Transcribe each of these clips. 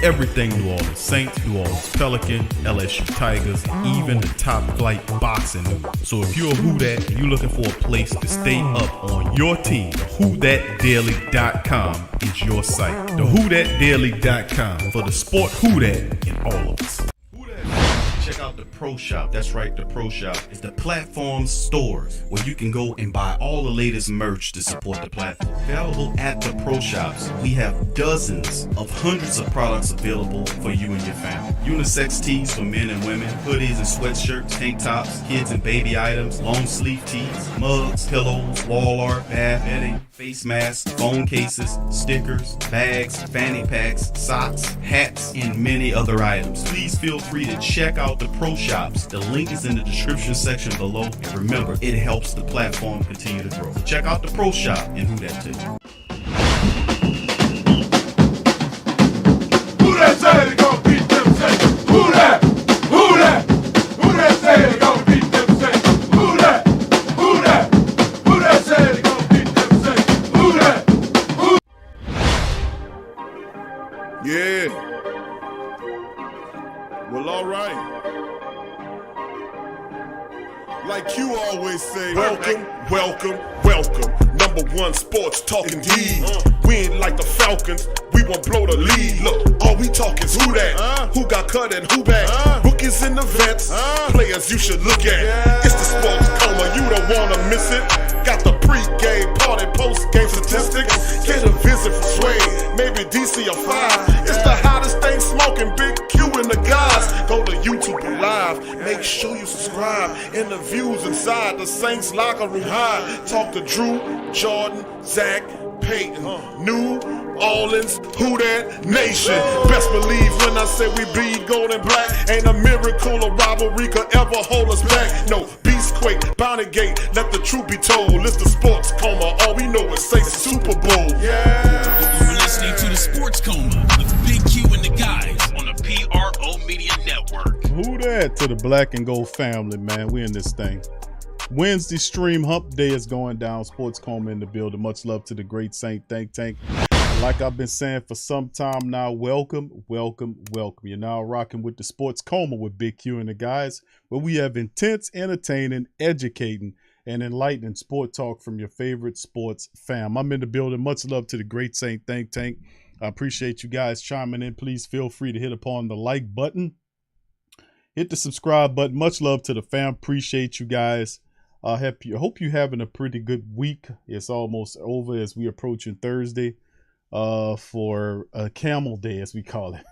everything New Orleans Saints, New Orleans Pelicans, LSU Tigers, even the top flight boxing news. So if you're a Who Dat and you're looking for a place to stay up on your team, WhoDatDaily.com is your site. The WhoDatDaily.com for the sport Who Dat in all of us. Check out the Pro Shop. That's right, the Pro Shop is the platform stores where you can go and buy all the latest merch to support the platform. Available at the Pro Shops, we have dozens of hundreds of products available for you and your family. Unisex tees for men and women, hoodies and sweatshirts, tank tops, kids and baby items, long sleeve tees, mugs, pillows, wall art, bath bedding, face masks, phone cases, stickers, bags, fanny packs, socks, hats, and many other items. Please feel free to check out the Pro Shops. The link is in the description section below. And remember, it helps the platform continue to grow. So check out the Pro Shop and Who Dat too. Who that say they gon' beat them Saints? Who that? Who that? Who that say they gon' beat them Saints? Who that? Who that? Who that say they gon' beat them Saints? Who that? Who? Yeah. Well, all right. Like you always say, welcome, welcome, welcome. #1 sports talking D. We ain't like the Falcons, we won't blow the lead. Look, all we talk is who that, who got cut and who back. Rookies and the vets, players you should look at. It's the sports coma, you don't wanna miss it. Got the pre-game party, post-game statistics. Get a visit from Sway, maybe DC or 5. It's the hottest thing smoking, Big Q and the guys. Go to YouTube Live, make sure you subscribe. Interviews inside the Saints locker room high. Talk to Drew, Jordan, Zach, Peyton, New Orleans, Who Dat Nation. Best believe when I say we bleed gold and black. Ain't a miracle or rivalry could ever hold us back. No, Beastquake, Bounty Gate, let the truth be told. It's the sports coma, all we know is say Super Bowl. Yeah. You're listening to the Sports Coma with Big Q and the guys on the PRO Media Network. Who Dat to the Black and Gold family, man. We in this thing. Wednesday stream hump day is going down. Sports Coma in the building. Much love to the great Saint Think Tank. Like I've been saying for some time now, welcome, welcome, welcome. You're now rocking with the Sports Coma with Big Q and the guys, where we have intense, entertaining, educating, and enlightening sport talk from your favorite sports fam. I'm in the building. Much love to the great Saint Think Tank. I appreciate you guys chiming in. Please feel free to hit upon the like button. Hit the subscribe button. Much love to the fam. Appreciate you guys. I hope you're having a pretty good week. It's almost over as we approaching Thursday for Camel Day, as we call it.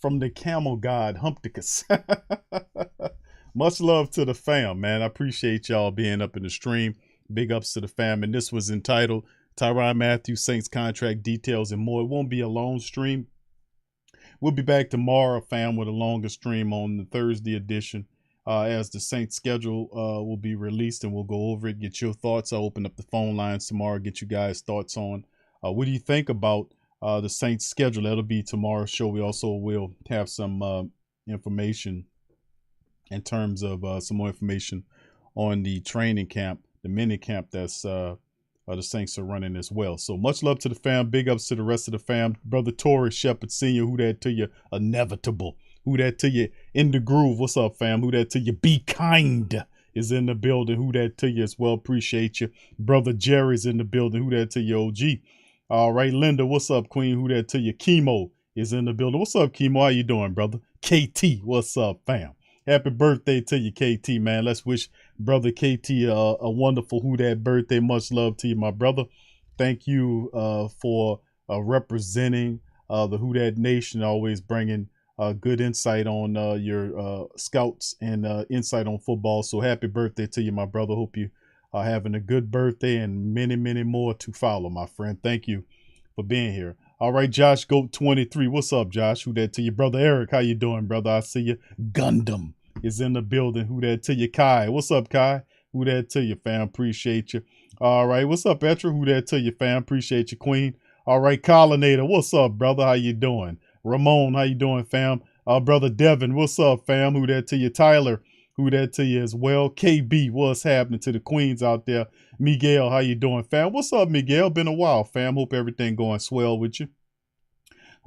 From the camel god, Humpticus. Much love to the fam, man. I appreciate y'all being up in the stream. Big ups to the fam. And this was entitled Tyrann Mathieu, Saints Contract Details and More. It won't be a long stream. We'll be back tomorrow, fam, with a longer stream on the Thursday edition. As the Saints schedule will be released, and we'll go over it, get your thoughts. I'll open up the phone lines tomorrow, get you guys' thoughts on what do you think about the Saints schedule. That'll be tomorrow's show. We also will have some information in terms of some more information on the training camp, the mini camp that's the Saints are running as well. So much love to the fam. Big ups to the rest of the fam. Brother Torrey Shepard Sr., Who Dat to you, inevitable. Who Dat to you, in the groove. What's up, fam? Who Dat to you, be kind, is in the building. Who Dat to you as well. Appreciate you. Brother Jerry's in the building. Who Dat to you, OG. All right, Linda, what's up, Queen? Who Dat to you, Chemo is in the building. What's up, Chemo? How you doing, brother? KT, what's up, fam? Happy birthday to you, KT, man. Let's wish brother KT a wonderful Who Dat birthday. Much love to you, my brother. Thank you for representing the Who Dat Nation, always bringing good insight on your scouts and insight on football. So happy birthday to you, my brother. Hope you are having a good birthday and many, many more to follow, my friend. Thank you for being here. All right, Josh Goat 23. What's up, Josh? Who Dat to you, brother Eric? How you doing, brother? I see you. Gundam is in the building. Who Dat to you, Kai? What's up, Kai? Who Dat to you, fam? Appreciate you. All right, what's up, Etra? Who Dat to you, fam? Appreciate you, Queen. All right, Collinator. What's up, brother? How you doing? Ramon, how you doing, fam? Brother Devin, what's up, fam? Who Dat to you? Tyler, who Dat to you as well? KB, what's happening to the queens out there? Miguel, how you doing, fam? What's up, Miguel? Been a while, fam. Hope everything going swell with you.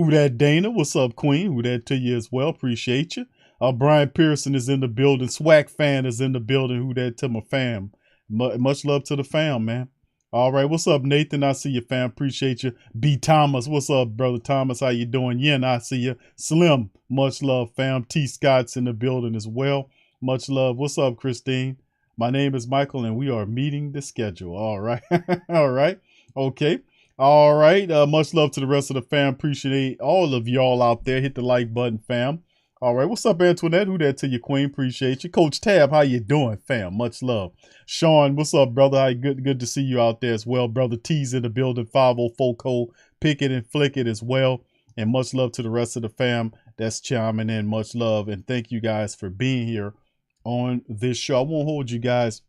Who that Dana? What's up, Queen? Who that to you as well? Appreciate you. Brian Pearson is in the building. Swag fan is in the building. Who that to my fam? Much love to the fam, man. All right, what's up, Nathan? I see you, fam. Appreciate you. B. Thomas, what's up, brother Thomas? How you doing? Yen, I see you. Slim, much love, fam. T. Scott's in the building as well. Much love. What's up, Christine? My name is Michael, and we are meeting the schedule. All right. All right. Okay. All right. Much love to the rest of the fam. Appreciate all of y'all out there. Hit the like button, fam. All right. What's up, Antoinette? Who that to you, Queen? Appreciate you. Coach Tab, how you doing, fam? Much love. Sean, what's up, brother? How good to see you out there as well. Brother T's in the building. 504 Code. Pick it and flick it as well. And much love to the rest of the fam that's chiming in. Much love. And thank you guys for being here on this show. I won't hold you guys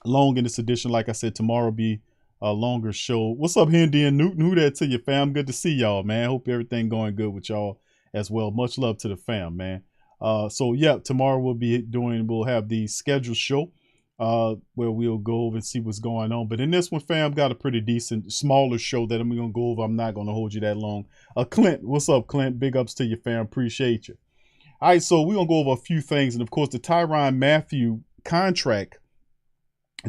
long in this edition. Like I said, tomorrow will be a longer show. What's up, Hendy and Newton? Who that to you, fam? Good to see y'all, man. Hope everything going good with y'all as well. Much love to the fam, man. So yeah, tomorrow we'll have the scheduled show where we'll go over and see what's going on. But in this one, fam, got a pretty decent, smaller show that I'm going to go over. I'm not going to hold you that long. Clint, what's up, Clint? Big ups to you, fam. Appreciate you. All right, so we're going to go over a few things. And of course, the Tyrann Mathieu contract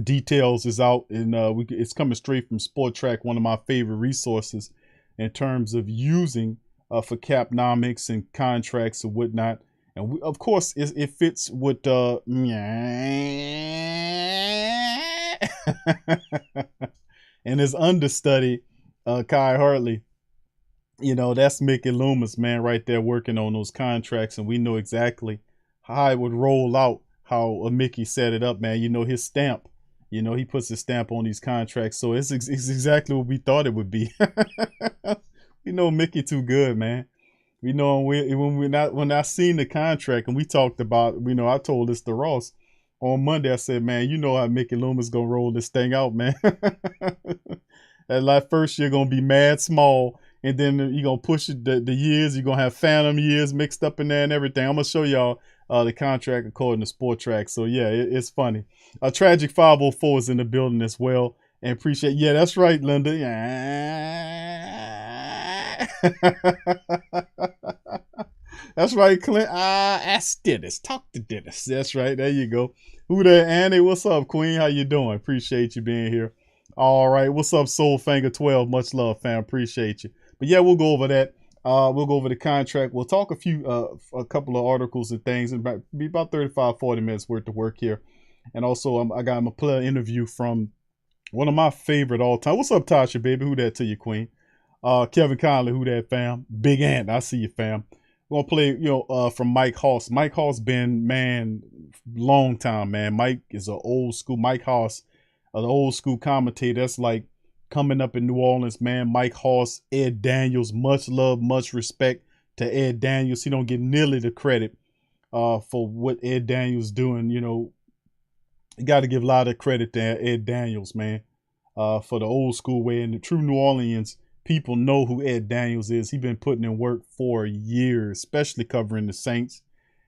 details is out, and it's coming straight from Sport Track, one of my favorite resources in terms of using for capnomics and contracts and whatnot. And of course, it fits with and his understudy, Kai Hartley. You know, that's Mickey Loomis, man, right there working on those contracts. And we know exactly how it would roll out, how Mickey set it up, man. You know, his stamp. You know, he puts his stamp on these contracts. So it's exactly what we thought it would be. We know Mickey too good, man. We know when I seen the contract and we talked about, you know, I told this to Ross on Monday. I said, man, you know how Mickey Loomis gonna roll this thing out, man. That like first year gonna be mad small, and then you're gonna push it the years. You're gonna have phantom years mixed up in there and everything. I'm gonna show y'all the contract according to Sport Track. So yeah, it's funny. Tragic 504 is in the building as well, and appreciate. Yeah, that's right, Linda. That's right, Clint. Ask Dennis. Talk to Dennis. That's right. There you go. Who there, Annie? What's up, Queen? How you doing? Appreciate you being here. All right. What's up, Soulfinger 12? Much love, fam. Appreciate you. But yeah, we'll go over that. We'll go over the contract. We'll talk a couple of articles and things, and be about 35, 40 minutes worth of work here. And also, I got him a play interview from one of my favorite all time. What's up, Tasha, baby? Who that to you, Queen? Kevin Conley, who that, fam? Big Ant, I see you, fam. We're going to play, from Mike Hoss. Mike Hoss been, man, long time, man. Mike is an old school, Mike Hoss, an old school commentator. That's like coming up in New Orleans, man. Mike Hoss, Ed Daniels, much love, much respect to Ed Daniels. He don't get nearly the credit for what Ed Daniels doing. You know, you got to give a lot of credit to Ed Daniels, man, for the old school way. And the true New Orleans people know who Ed Daniels is. He's been putting in work for years, especially covering the Saints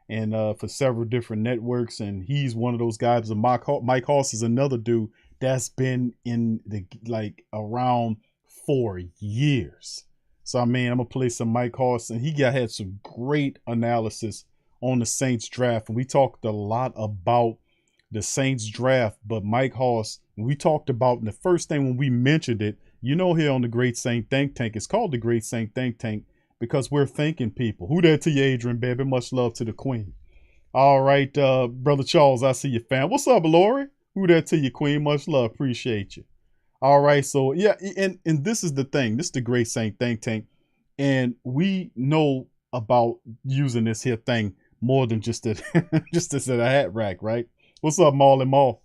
and for several different networks. And he's one of those guys. And Mike Hoss is another dude that's been in the around for years. So I mean, I'm gonna play some Mike Hoss, and he had some great analysis on the Saints draft. And we talked a lot about the Saints draft, but Mike Hoss, we talked about the first thing when we mentioned it. You know, here on the Great Saint Think Tank, it's called the Great Saint Think Tank because we're thinking people. Who that to you, Adrian, baby? Much love to the Queen. All right, Brother Charles, I see you, fam. What's up, Lori? Who that to you, Queen? Much love. Appreciate you. All right, so yeah, and this is the thing. This is the Great Saint Think Tank, and we know about using this here thing more than just a hat rack, right? What's up, Marley Mall?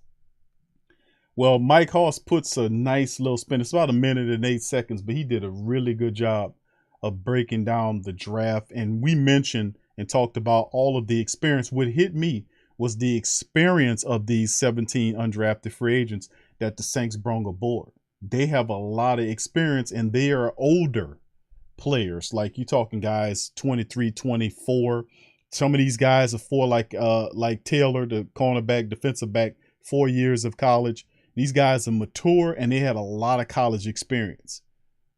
Well, Mike Hoss puts a nice little spin. It's about 1 minute and 8 seconds, but he did a really good job of breaking down the draft. And we mentioned and talked about all of the experience. What hit me was the experience of these 17 undrafted free agents that the Saints brought aboard. They have a lot of experience, and they are older players. Like, you talking guys 23, 24. Some of these guys are like Taylor, the cornerback, defensive back, 4 years of college. These guys are mature, and they had a lot of college experience,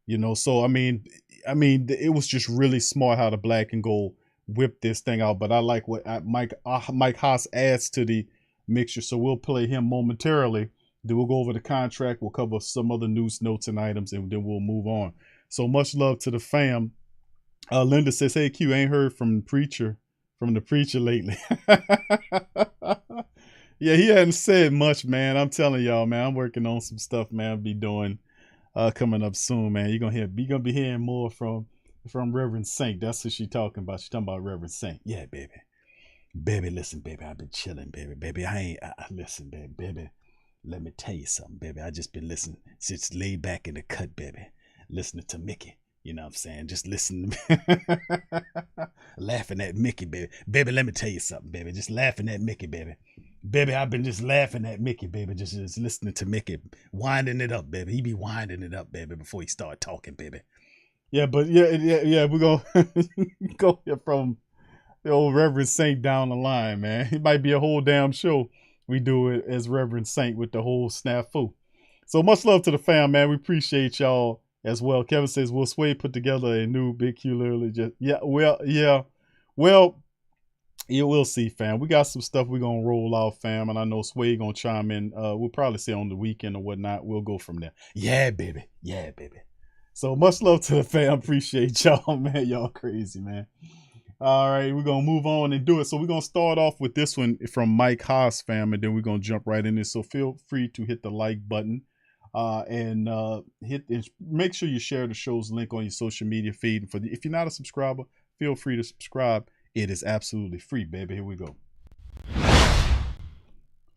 you know. So, I mean, I mean, it was just really smart how the black and gold whipped this thing out. But I like what Mike Haas adds to the mixture. So we'll play him momentarily. Then we'll go over the contract. We'll cover some other news, notes, and items, and then we'll move on. So much love to the fam. Linda says, "Hey Q, ain't heard from the preacher lately." Yeah, he hadn't said much, man. I'm telling y'all, man. I'm working on some stuff, man. I'll be doing coming up soon, man. You're gonna be hearing more from Reverend Saint. That's what she's talking about. She's talking about Reverend Saint. Yeah, baby. Baby, listen, baby. I've been chilling, baby. Baby, listen, baby. Let me tell you something, baby. I just been listening, since laid back in the cut, baby. Listening to Mickey. You know what I'm saying? Just listening to me. Laughing at Mickey, baby. Baby, let me tell you something, baby. Just laughing at Mickey, baby. Baby, I've been just laughing at Mickey, baby. Just listening to Mickey. Winding it up, baby. He be winding it up, baby, before he start talking, baby. Yeah, but yeah. We're going to go from the old Reverend Saint down the line, man. It might be a whole damn show. We do it as Reverend Saint with the whole snafu. So much love to the fam, man. We appreciate y'all as well. Kevin says, will Sway put together a new Big Q literally just yeah, we'll see, fam. We got some stuff we're gonna roll out, fam, and I know Sway gonna chime in. We'll probably say on the weekend or whatnot. We'll go from there. Yeah, baby. So much love to the fam. Appreciate y'all, man. Y'all crazy, man. All right, we're going to move on and do it. So we're going to start off with this one from Mike Haas, fam, and then we're going to jump right in there. So feel free to hit the like button and make sure you share the show's link on your social media feed. And if you're not a subscriber, feel free to subscribe. It is absolutely free, baby. Here we go.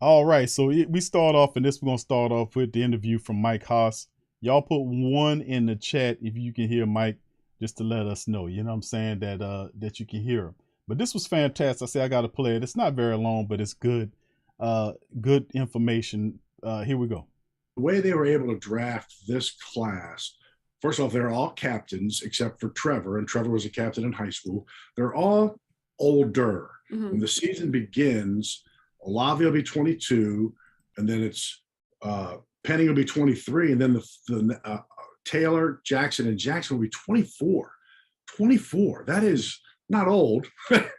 All right, so we start off, and we're going to start off with the interview from Mike Haas. Y'all put one in the chat if you can hear Mike, just to let us know, you know what I'm saying, that you can hear him. But this was fantastic. I say I got to play it. It's not very long, but it's good information. Here we go. The way they were able to draft this class, first off, they're all captains except for Trevor, and Trevor was a captain in high school. They're all older. Mm-hmm. When the season begins, Olave will be 22, and then it's Penning will be 23, and then the Taylor, Jackson, and Jackson will be 24. 24. That is not old.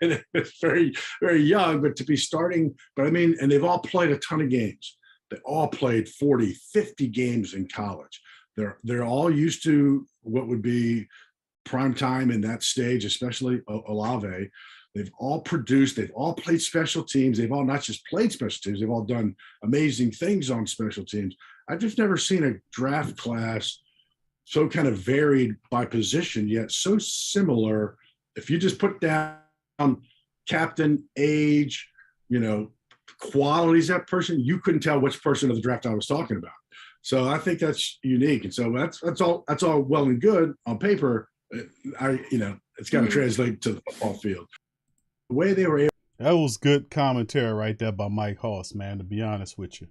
It's very, very young, but to be starting, but I mean, and they've all played a ton of games. They all played 40, 50 games in college. They're all used to what would be prime time in that stage, especially Olave. They've all produced. They've all played special teams. They've all not just played special teams. They've all done amazing things on special teams. I've just never seen a draft class so kind of varied by position, yet so similar. If you just put down captain, age, qualities of that person, you couldn't tell which person of the draft I was talking about. So I think that's unique. And so that's all well and good on paper. It's got to translate to the football field. The way they were able. That was good commentary right there by Mike Haas, man, to be honest with you.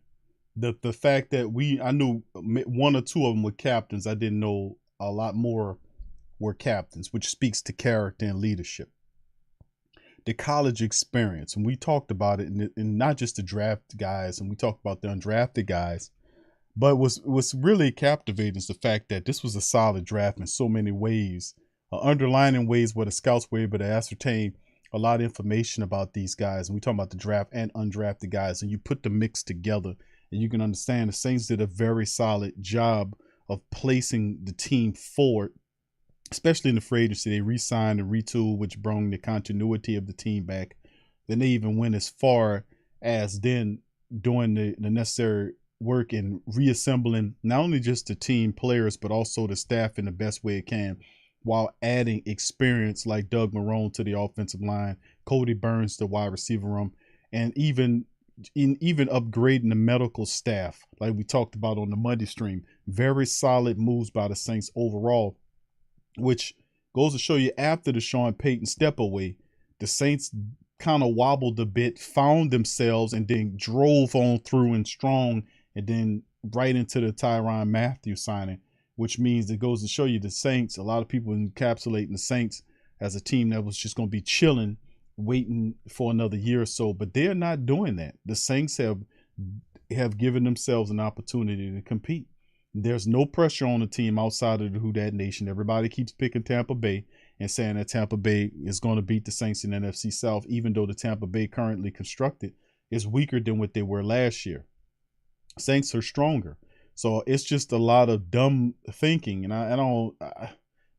The fact that I knew one or two of them were captains. I didn't know a lot more were captains, which speaks to character and leadership. The college experience, and we talked about it, and not just the draft guys, and we talked about the undrafted guys, but what's really captivating is the fact that this was a solid draft in so many ways, underlining ways where the scouts were able to ascertain a lot of information about these guys. And we talk about the draft and undrafted guys, and you put the mix together, and you can understand the Saints did a very solid job of placing the team forward, especially in the free agency. They re-signed and retooled, which brought the continuity of the team back. Then they even went as far as then doing the necessary work in reassembling not only just the team players, but also the staff in the best way it can, while adding experience like Doug Marrone to the offensive line, Cody Burns to wide receiver room, and even upgrading the medical staff, like we talked about on the Monday stream. Very solid moves by the Saints overall, which goes to show you after the Sean Payton step away, the Saints kind of wobbled a bit, found themselves, and then drove on through and strong, and then right into the Tyrann Mathieu signing, which means it goes to show you the Saints, a lot of people encapsulating the Saints as a team that was just going to be chilling, waiting for another year or so, but they're not doing that. The Saints have given themselves an opportunity to compete. There's no pressure on the team outside of the Who Dat Nation. Everybody keeps picking Tampa Bay and saying that Tampa Bay is going to beat the Saints in the NFC South, even though the Tampa Bay currently constructed is weaker than what they were last year. Saints are stronger. So it's just a lot of dumb thinking. And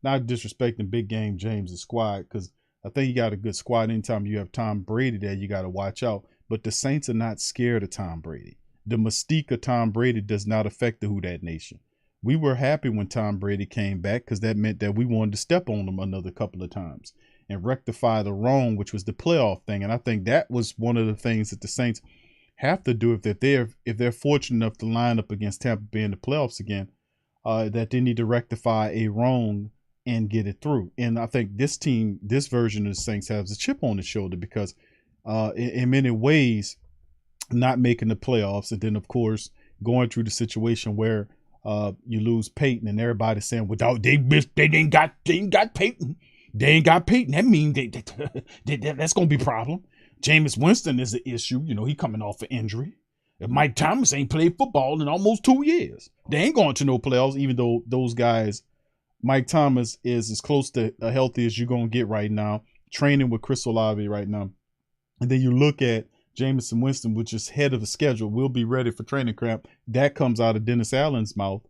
not disrespecting Big Game James' squad, because I think you got a good squad. Anytime you have Tom Brady there, you got to watch out. But the Saints are not scared of Tom Brady. The mystique of Tom Brady does not affect the Who Dat Nation. We were happy when Tom Brady came back because that meant that we wanted to step on him another couple of times and rectify the wrong, which was the playoff thing. And I think that was one of the things that the Saints have to do if they're fortunate enough to line up against Tampa Bay in the playoffs again, that they need to rectify a wrong and get it through. And I think this team, this version of the Saints, has a chip on its shoulder because in many ways, not making the playoffs, and then of course going through the situation where you lose Peyton, and everybody's saying, "Without they ain't got Peyton, they ain't got Peyton." That means that's gonna be a problem. Jameis Winston is an issue. You know, he coming off an injury. And Mike Thomas ain't played football in almost 2 years. They ain't going to no playoffs, even though those guys, Mike Thomas is as close to healthy as you're gonna get right now, training with Chris Olave right now. And then you look at Jameis Winston, which is head of the schedule, will be ready for training camp. That comes out of Dennis Allen's mouth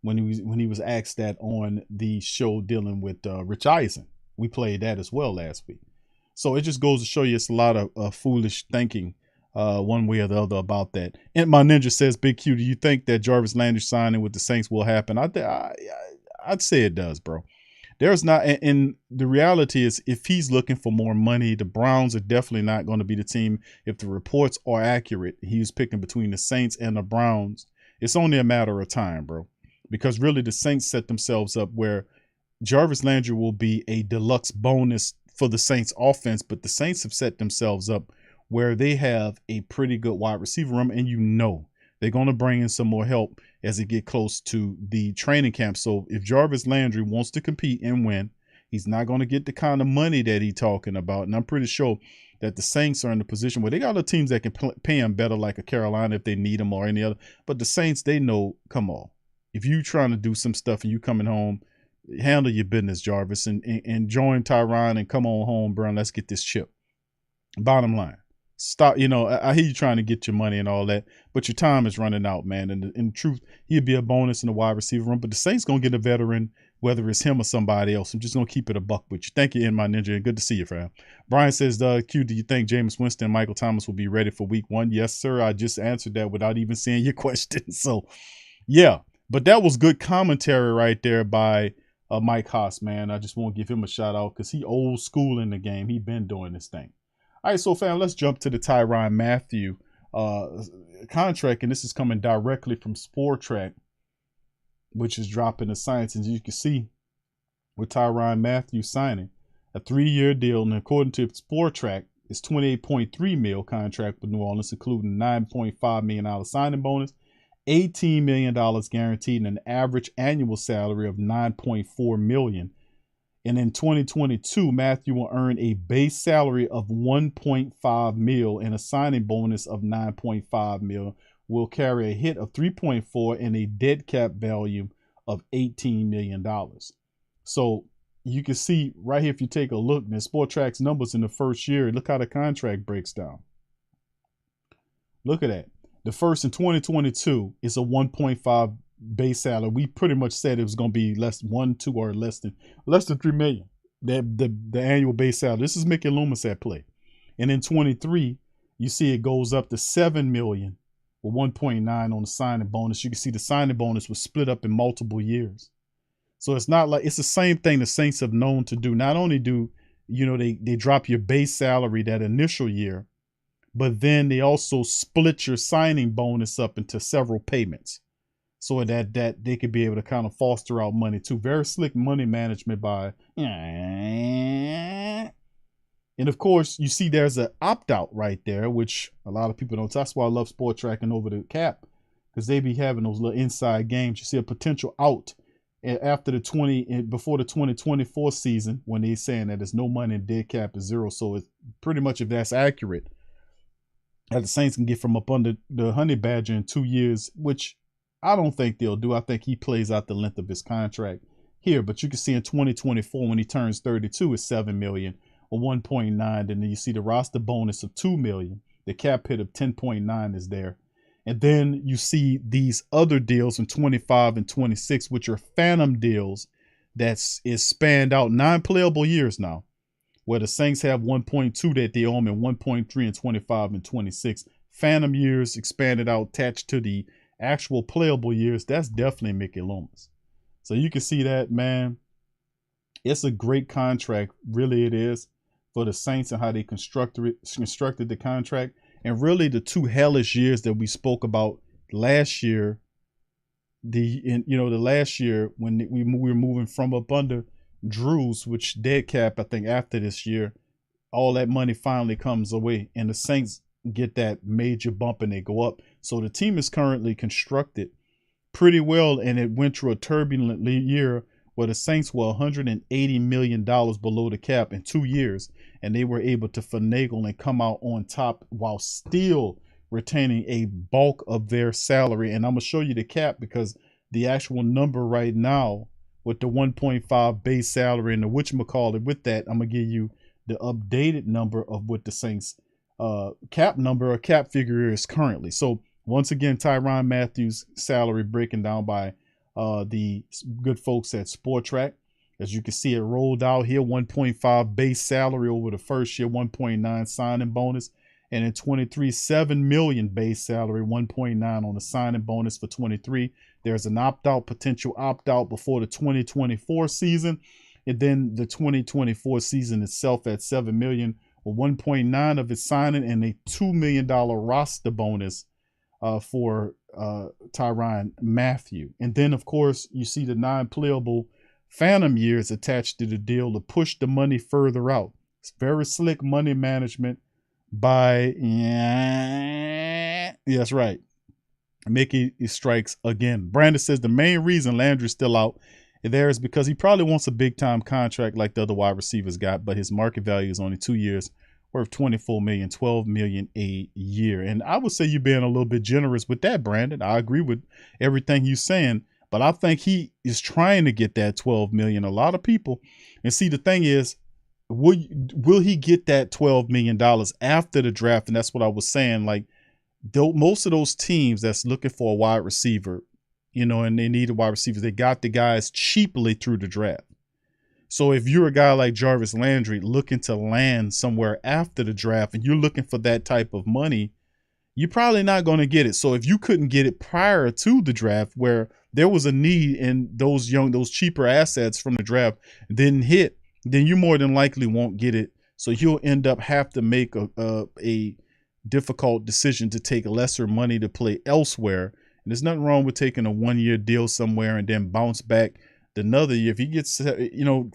when he was asked that on the show dealing with Rich Eisen. We played that as well last week. So it just goes to show you it's a lot of foolish thinking one way or the other about that. And my ninja says, Big Q, do you think that Jarvis Landry signing with the Saints will happen? I'd say it does, bro. There's not, and the reality is, if he's looking for more money, the Browns are definitely not going to be the team. If the reports are accurate, he's picking between the Saints and the Browns. It's only a matter of time, bro, because really the Saints set themselves up where Jarvis Landry will be a deluxe bonus for the Saints offense, but the Saints have set themselves up where they have a pretty good wide receiver room, and you know they're going to bring in some more help as they get close to the training camp. So if Jarvis Landry wants to compete and win, he's not going to get the kind of money that he's talking about. And I'm pretty sure that the Saints are in the position where they got other teams that can pay him better, like a Carolina if they need him or any other. But the Saints, they know, come on, if you trying to do some stuff and you coming home, handle your business, Jarvis, and join Tyrann and come on home, bro. Let's get this chip. Bottom line. Stop, I hear you trying to get your money and all that, but your time is running out, man. And in truth, he'd be a bonus in the wide receiver room, but the Saints going to get a veteran, whether it's him or somebody else. I'm just going to keep it a buck with you. Thank you, my ninja, and good to see you, fam. Brian says, Q, do you think Jameis Winston and Michael Thomas will be ready for week 1? Yes, sir. I just answered that without even seeing your question. So, yeah, but that was good commentary right there by Mike Haas, man. I just want to give him a shout out because he old school in the game. He been doing this thing. All right, so fam, let's jump to the Tyrann Mathieu contract, and this is coming directly from Spotrac, which is dropping the science. And you can see with Tyrann Mathieu signing a 3-year deal, and according to Spotrac, it's $28.3 million contract with New Orleans, including $9.5 million signing bonus, $18 million guaranteed, and an average annual salary of $9.4 million. And in 2022, Mathieu will earn a base salary of $1.5 million and a signing bonus of $9.5 million. Will carry a hit of $3.4 and a dead cap value of $18 million. So you can see right here, if you take a look, at Spotrac's numbers in the first year, look how the contract breaks down. Look at that. The first in 2022 is a 1.5 base salary. We pretty much said it was going to be less than 3 million. The annual base salary. This is Mickey Loomis at play. And in 23, you see it goes up to 7 million with 1.9 on the signing bonus. You can see the signing bonus was split up in multiple years. So it's not like, it's the same thing the Saints have known to do. Not only do, they drop your base salary that initial year, but then they also split your signing bonus up into several payments, so that they could be able to kind of foster out money too. Very slick money management by. And of course, you see there's an opt-out right there, which a lot of people don't. That's why I love Sport Tracking over the cap, because they be having those little inside games. You see a potential out after before the 2024 season, when they're saying that there's no money and dead cap is 0. So it's pretty much, if that's accurate, that the Saints can get from up under the honey badger in 2 years, which I don't think they'll do. I think he plays out the length of his contract here. But you can see in 2024 when he turns 32, it's $7 million or 1.9. And then you see the roster bonus of $2 million. The cap hit of 10.9 is there. And then you see these other deals in 25 and 26, which are phantom deals is spanned out 9 playable years now, where the Saints have 1.2 that they own and 1.3 in 25 and 26. Phantom years expanded out, attached to the actual playable years. That's definitely Mickey Loomis. So you can see that, man. It's a great contract. Really, it is, for the Saints and how they constructed the contract. And really the 2 hellish years that we spoke about last year, the last year when we were moving from up under Drew's, which dead cap, I think after this year, all that money finally comes away and the Saints get that major bump and they go up. So the team is currently constructed pretty well, and it went through a turbulent year where the Saints were $180 million below the cap in 2 years, and they were able to finagle and come out on top while still retaining a bulk of their salary. And I'm going to show you the cap, because the actual number right now with the 1.5 base salary and the whatchamacallit with that, I'm going to give you the updated number of what the Saints cap number or cap figure is currently. So once again, Tyrann Mathieu's salary breaking down by the good folks at Sport Track. As you can see, it rolled out here, 1.5 base salary over the first year, 1.9 signing bonus, and in 23, $7 million base salary, 1.9 on the signing bonus for 23. There's an potential opt-out before the 2024 season, and then the 2024 season itself at $7 million, or 1.9 of its signing, and a $2 million roster bonus for Tyrann Mathieu. And then, of course, you see the non-playable phantom years attached to the deal to push the money further out. It's very slick money management by, that's right, Mickey strikes again. Brandon says the main reason Landry's still out there is because he probably wants a big-time contract like the other wide receivers got, but his market value is only 2 years, worth $24 million, $12 million a year. And I would say you're being a little bit generous with that, Brandon. I agree with everything you're saying, but I think he is trying to get that $12 million. A lot of people, and see, the thing is, will he get that $12 million after the draft? And that's what I was saying. Like, most of those teams that's looking for a wide receiver, and they need a wide receiver, they got the guys cheaply through the draft. So if you're a guy like Jarvis Landry looking to land somewhere after the draft and you're looking for that type of money, you're probably not going to get it. So if you couldn't get it prior to the draft, where there was a need and those cheaper assets from the draft didn't hit, then you more than likely won't get it. So you'll end up have to make a difficult decision to take lesser money to play elsewhere. And there's nothing wrong with taking a 1-year deal somewhere and then bounce back another year. If he gets,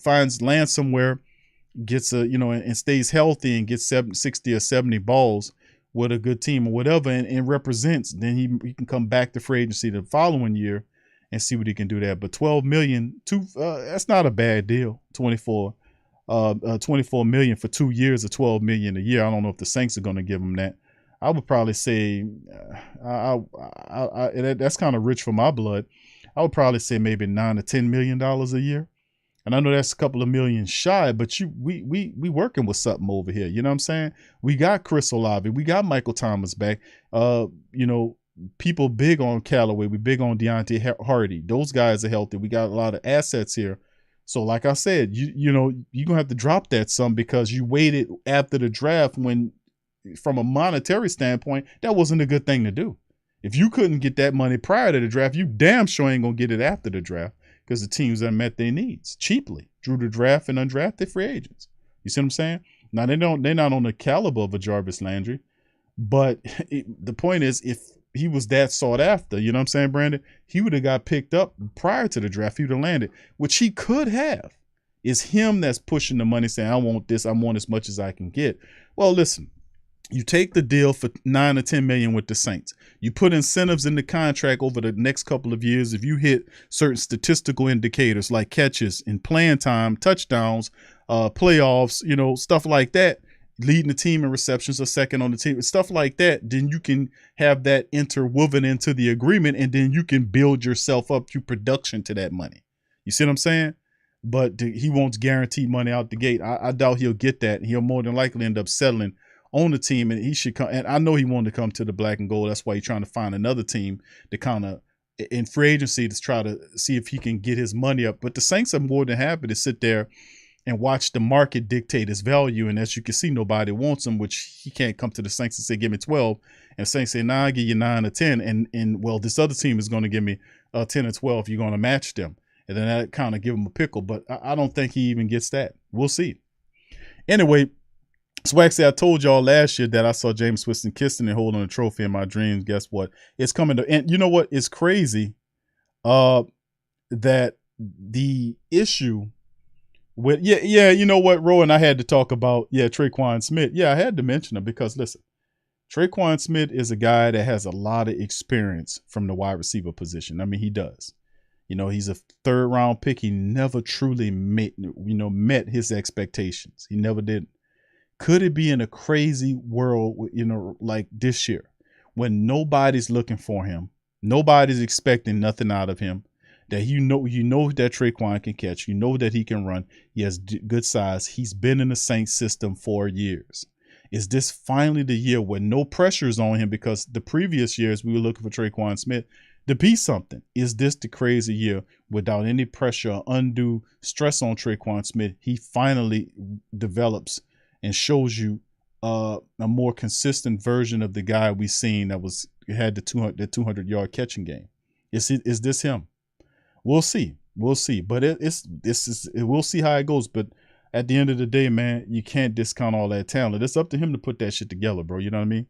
finds land somewhere, gets and stays healthy and gets 60 or 70 balls with a good team or whatever, and represents, then he can come back to free agency the following year and see what he can do there. But $12 million, that's not a bad deal. $24 million for 2 years or $12 million a year. I don't know if the Saints are going to give him that. I would probably say that's kind of rich for my blood. I would probably say maybe $9 to $10 million a year. And I know that's a couple of million shy, but we working with something over here. You know what I'm saying? We got Chris Olave. We got Michael Thomas back. People big on Callaway. We big on Deontay Hardy. Those guys are healthy. We got a lot of assets here. So like I said, you're going to have to drop that some because you waited after the draft when, from a monetary standpoint, that wasn't a good thing to do. If you couldn't get that money prior to the draft, you damn sure ain't going to get it after the draft because the teams that met their needs cheaply through the draft and undrafted free agents. You see what I'm saying? Now, they're not on the caliber of a Jarvis Landry, but the point is, if he was that sought after, you know what I'm saying, Brandon, he would have got picked up prior to the draft. He would have landed, which he could have. It's him that's pushing the money saying, I want this, I want as much as I can get. Well, listen, you take the deal for $9 or $10 million with the Saints. You put incentives in the contract over the next couple of years. If you hit certain statistical indicators like catches and playing time, touchdowns, playoffs, stuff like that, leading the team in receptions or second on the team, stuff like that, then you can have that interwoven into the agreement, and then you can build yourself up through production to that money. You see what I'm saying? But he wants guaranteed money out the gate. I doubt he'll get that. He'll more than likely end up settling on the team, and he should come. And I know he wanted to come to the black and gold. That's why he's trying to find another team to kind of in free agency to try to see if he can get his money up. But the Saints are more than happy to sit there and watch the market dictate his value. And as you can see, nobody wants him, which he can't come to the Saints and say, give me 12. And the Saints say, nah, I'll give you 9 or 10. And well, this other team is going to give me 10 or 12. You're going to match them. And then that kind of give him a pickle. But I don't think he even gets that. We'll see. Anyway, Swag said, I told y'all last year that I saw Jameis Winston kissing and holding a trophy in my dreams. Guess what? It's coming to, and you know what? It's crazy that the issue with, you know what, Rowan, I had to talk about, Traquan Smith. Yeah, I had to mention him because, listen, Traquan Smith is a guy that has a lot of experience from the wide receiver position. I mean, he does. You know, he's a 3rd round pick. He never truly met his expectations. He never did. Could it be in a crazy world, like this year when nobody's looking for him, nobody's expecting nothing out of him, that you know that Traquan can catch, you know that he can run, he has good size, he's been in the Saints system for years. Is this finally the year where no pressure is on him? Because the previous years we were looking for Traquan Smith to be something. Is this the crazy year without any pressure or undue stress on Traquan Smith? He finally develops and shows you a more consistent version of the guy we seen that had the 200-yard catching game. Is this him? We'll see. We'll see. But we'll see how it goes. But at the end of the day, man, you can't discount all that talent. It's up to him to put that shit together, bro. You know what I mean?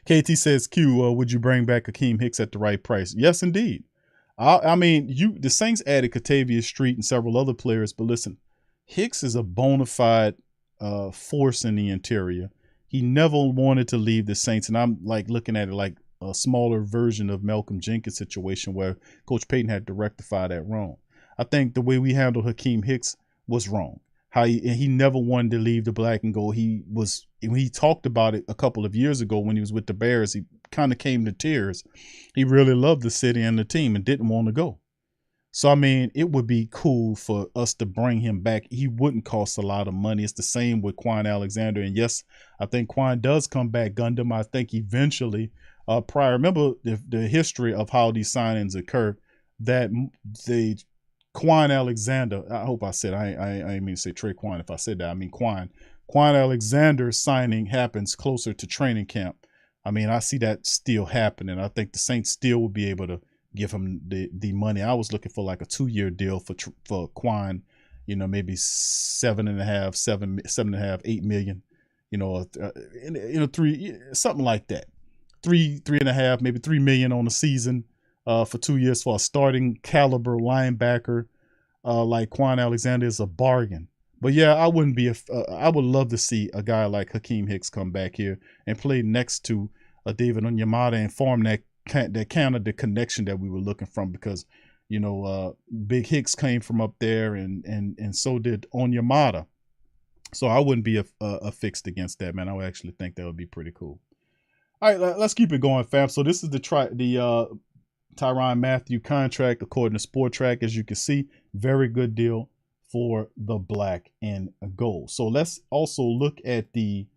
KT says, Q, would you bring back Akeem Hicks at the right price? Yes, indeed. I mean, the Saints added Katavius Street and several other players, but listen, Hicks is a bona fide force in the interior. He never wanted to leave the Saints, and I'm like looking at it like a smaller version of Malcolm Jenkins' situation where Coach Payton had to rectify that wrong. I think the way we handled Hakeem Hicks was wrong. He never wanted to leave the black and gold. When he talked about it a couple of years ago when he was with the Bears, he kind of came to tears. He really loved the city and the team and didn't want to go. So, I mean, it would be cool for us to bring him back. He wouldn't cost a lot of money. It's the same with Quan Alexander. And yes, I think Quan does come back Gundam. I think eventually, remember the history of how these signings occur, that the Quan Alexander, I hope I said, I didn't mean to say Traquan. If I said that, I mean Quan Alexander signing happens closer to training camp. I mean, I see that still happening. I think the Saints still will be able to give him the money. I was looking for like a 2-year deal for Quan, maybe 7.5, 8 million, 3, something like that. 3.5, maybe 3 million on the season for 2 years for a starting caliber linebacker like Quan Alexander is a bargain. But yeah, I would love to see a guy like Hakeem Hicks come back here and play next to David Onyemata and form that kind of the connection that we were looking from, because Big Hicks came from up there and so did Onyemata. So I wouldn't be a fixed against that, man. I would actually think that would be pretty cool. All right, let's keep it going, fam. So this is the Tyrann Mathieu contract according to Sport Track. As you can see, very good deal for the black and gold. So let's also look at the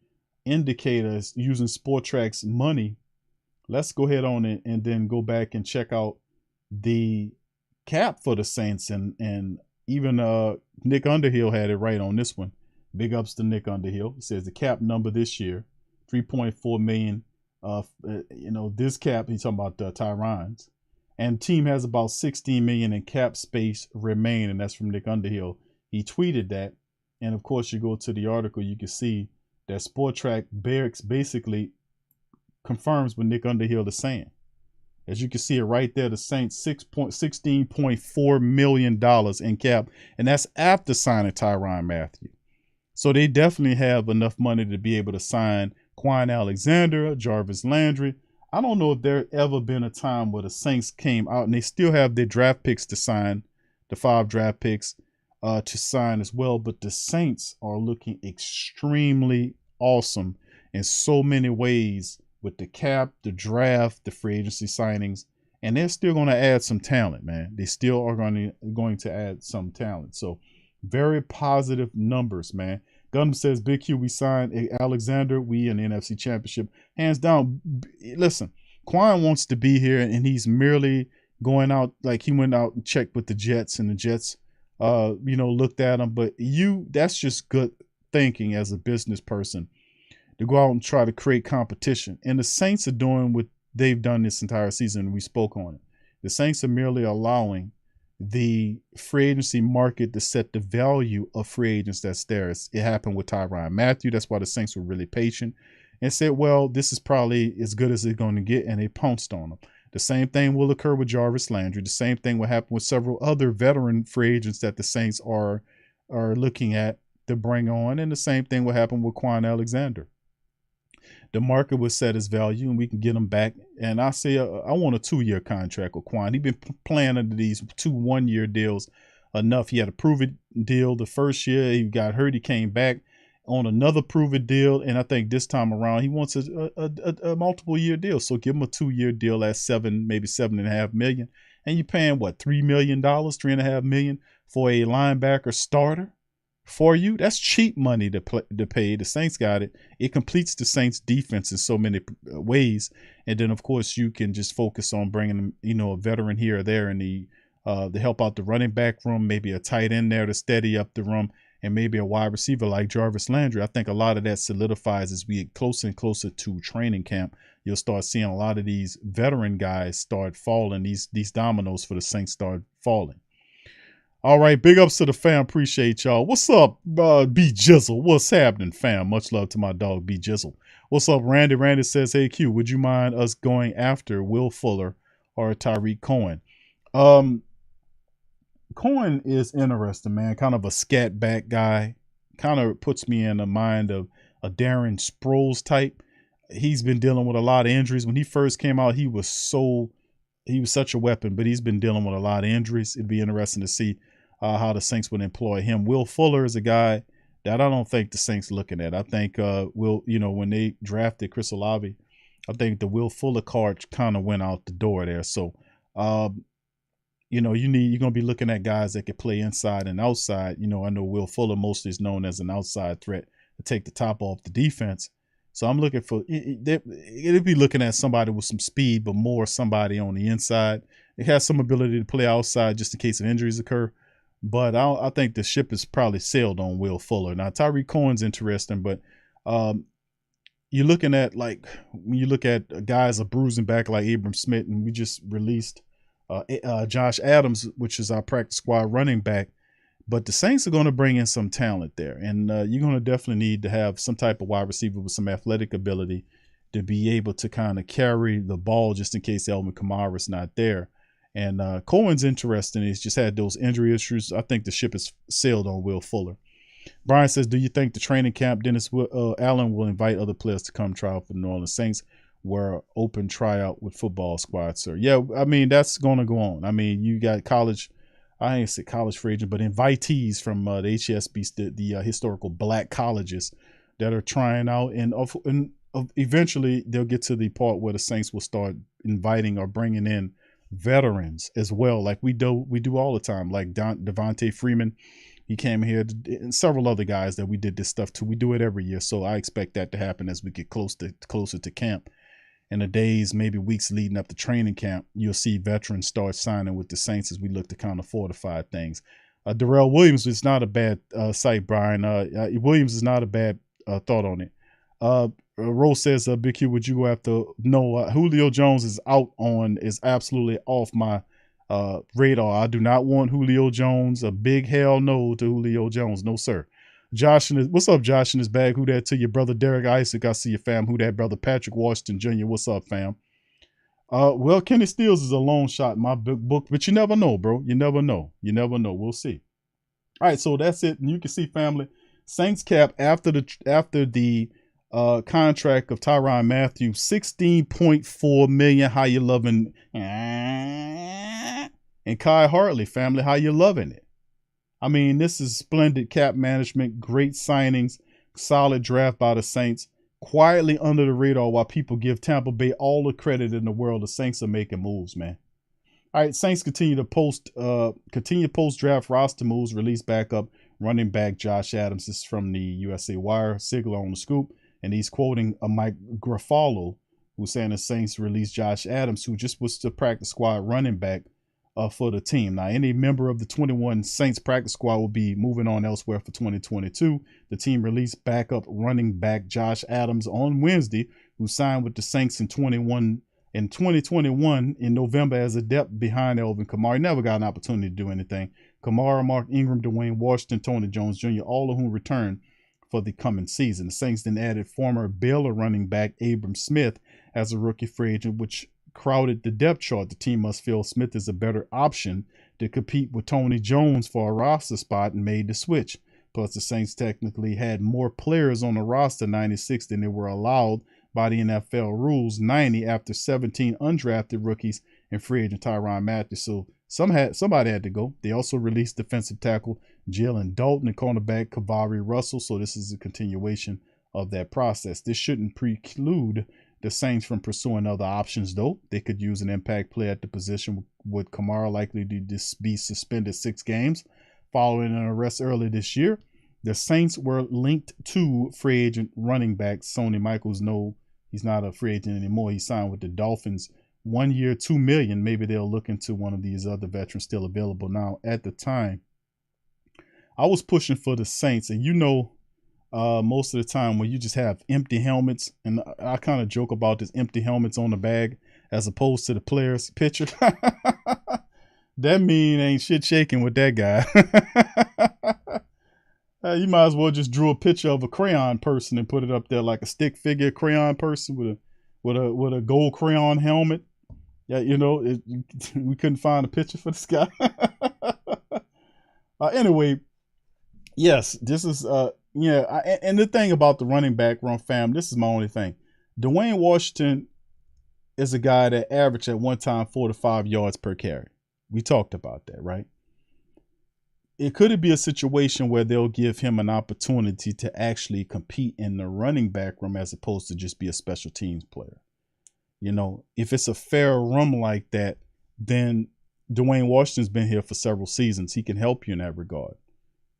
indicators using Sport Track's money. Let's go ahead on it and then go back and check out the cap for the Saints. And even Nick Underhill had it right on this one. Big ups to Nick Underhill. He says the cap number this year, 3.4 million. This cap, he's talking about Tyrann's. And team has about 16 million in cap space remain, and that's from Nick Underhill. He tweeted that. And of course, you go to the article, you can see that Sport Track basically confirms what Nick Underhill is saying. As you can see it right there, the Saints $16.4 million in cap, and that's after signing Tyrann Mathieu. So they definitely have enough money to be able to sign Quan Alexander, Jarvis Landry. I don't know if there ever been a time where the Saints came out and they still have their draft picks to sign, the 5 draft picks, to sign as well. But the Saints are looking extremely awesome in so many ways with the cap, the draft, the free agency signings, and they're still going to add some talent, man. They still are going to add some talent. So very positive numbers, man. Gundam says, Big Q, we signed Alexander. We in the NFC Championship. Hands down. Listen, Quan wants to be here, and he's merely going out, like he went out and checked with the Jets, and the Jets, looked at him. But that's just good thinking as a business person to go out and try to create competition. And the Saints are doing what they've done this entire season. We spoke on it. The Saints are merely allowing the free agency market to set the value of free agents that's there. It happened with Tyrann Mathieu. That's why the Saints were really patient and said, well, this is probably as good as it's going to get, and they pounced on them. The same thing will occur with Jarvis Landry. The same thing will happen with several other veteran free agents that the Saints are looking at to bring on, and the same thing will happen with Quan Alexander. The market will set his value, and we can get him back. And I say I want a 2-year contract with Quan. He's been playing under these 2 1-year deals enough. He had a prove-it deal the first year. He got hurt. He came back on another prove-it deal, and I think this time around he wants a multiple-year deal. So give him a 2-year deal at maybe $7.5 million, and you're paying what, $3 million, $3.5 million for a linebacker starter. For you, that's cheap money to pay. The Saints got it. It completes the Saints defense in so many ways. And then, of course, you can just focus on bringing, a veteran here or there and to help out the running back room, maybe a tight end there to steady up the room, and maybe a wide receiver like Jarvis Landry. I think a lot of that solidifies as we get closer and closer to training camp. You'll start seeing a lot of these veteran guys start falling. These dominoes for the Saints start falling. All right, big ups to the fam. Appreciate y'all. What's up, B Jizzle? What's happening, fam? Much love to my dog, B Jizzle. What's up, Randy? Randy says, hey, Q, would you mind us going after Will Fuller or Tyreek Cohen? Cohen is interesting, man. Kind of a scat back guy. Kind of puts me in the mind of a Darren Sproles type. He's been dealing with a lot of injuries. When he first came out, he was such a weapon, but he's been dealing with a lot of injuries. It'd be interesting to see how the Saints would employ him. Will Fuller is a guy that I don't think the Saints looking at. I think when they drafted Chris Olave, I think the Will Fuller card kind of went out the door there. So, you're going to be looking at guys that can play inside and outside. I know Will Fuller mostly is known as an outside threat to take the top off the defense. So I'm looking for it'll be looking at somebody with some speed, but more somebody on the inside. It has some ability to play outside just in case of injuries occur. But I think the ship is probably sailed on Will Fuller. Now, Tyreek Cohen's interesting, but you're looking at, like, when you look at guys a bruising back like Abram Smith, and we just released Josh Adams, which is our practice squad running back. But the Saints are going to bring in some talent there, and you're going to definitely need to have some type of wide receiver with some athletic ability to be able to kind of carry the ball just in case Alvin Kamara's not there. And Cohen's interesting. He's just had those injury issues. I think the ship is sailed on Will Fuller. Brian says, do you think the training camp, Dennis Allen will invite other players to come try out for the New Orleans Saints, where open tryout with football squad, sir? Yeah, I mean, that's going to go on. I mean, you got college, I ain't say college free agent, but invitees from the HSB, the historical black colleges that are trying out. And eventually they'll get to the part where the Saints will start inviting or bringing in veterans as well, like we do all the time, like Devontae Freeman. He came here, and several other guys that we did this stuff to. We do it every year, so I expect that to happen as we get closer to camp. In the days, maybe weeks leading up to training camp, you'll see veterans start signing with the Saints as we look to kind of fortify things. Darrell Williams is not a bad site, Brian. Williams is not a bad thought on it. Rose says, Big Q, would you go after? No, Julio Jones is absolutely off my radar. I do not want Julio Jones. A big hell no to Julio Jones. No, sir. Josh, what's up, Josh in his bag? Who that to your brother Derek Isaac? I see your fam. Who that brother Patrick Washington Jr.? What's up, fam? Well, Kenny Stills is a long shot in my book, but you never know, bro. You never know. We'll see. All right, so that's it. And you can see, family, Saints cap after the contract of Tyrann Mathieu, $16.4 million. How you loving? And Kai Hartley, family, how you loving it? I mean, this is splendid cap management, great signings, solid draft by the Saints, quietly under the radar while people give Tampa Bay all the credit in the world. The Saints are making moves, man. All right, Saints continue to post draft roster moves, release backup running back Josh Adams. This is from the USA Wire, Sigler on the scoop, and he's quoting a Mike Garafolo, who's saying the Saints released Josh Adams, who just was the practice squad running back for the team. Now, any member of the 21 Saints practice squad will be moving on elsewhere for 2022. The team released backup running back Josh Adams on Wednesday, who signed with the Saints in 2021 in November as a depth behind Alvin Kamara. He never got an opportunity to do anything. Kamara, Mark Ingram, Dwayne Washington, Tony Jones Jr., all of whom returned for the coming season. The Saints then added former Baylor running back Abram Smith as a rookie free agent, which crowded the depth chart. The team must feel Smith is a better option to compete with Tony Jones for a roster spot and made the switch. Plus, the Saints technically had more players on the roster, 96, than they were allowed by the NFL rules, 90 after 17 undrafted rookies and free agent Tyrann Mathieu. So somebody had to go. They also released defensive tackle Jalen Dalton and cornerback Kavari Russell. So this is a continuation of that process. This shouldn't preclude the Saints from pursuing other options, though. They could use an impact player at the position, with Kamara likely to be suspended 6 games following an arrest early this year. The Saints were linked to free agent running back Sonny Michaels. No, he's not a free agent anymore. He signed with the Dolphins, 1 year, $2 million. Maybe they'll look into one of these other veterans still available. Now, at the time, I was pushing for the Saints, and most of the time when you just have empty helmets, and I kind of joke about this, empty helmets on the bag as opposed to the player's picture. That mean ain't shit shaking with that guy. You might as well just drew a picture of a crayon person and put it up there like a stick figure crayon person with a gold crayon helmet. Yeah, we couldn't find a picture for this guy. Anyway, yes, this is and the thing about the running back run fam, this is my only thing. Dwayne Washington is a guy that averaged at one time 4 to 5 yards per carry. We talked about that, right? Could it be a situation where they'll give him an opportunity to actually compete in the running back room as opposed to just be a special teams player? If it's a fair room like that, then Dwayne Washington's been here for several seasons. He can help you in that regard.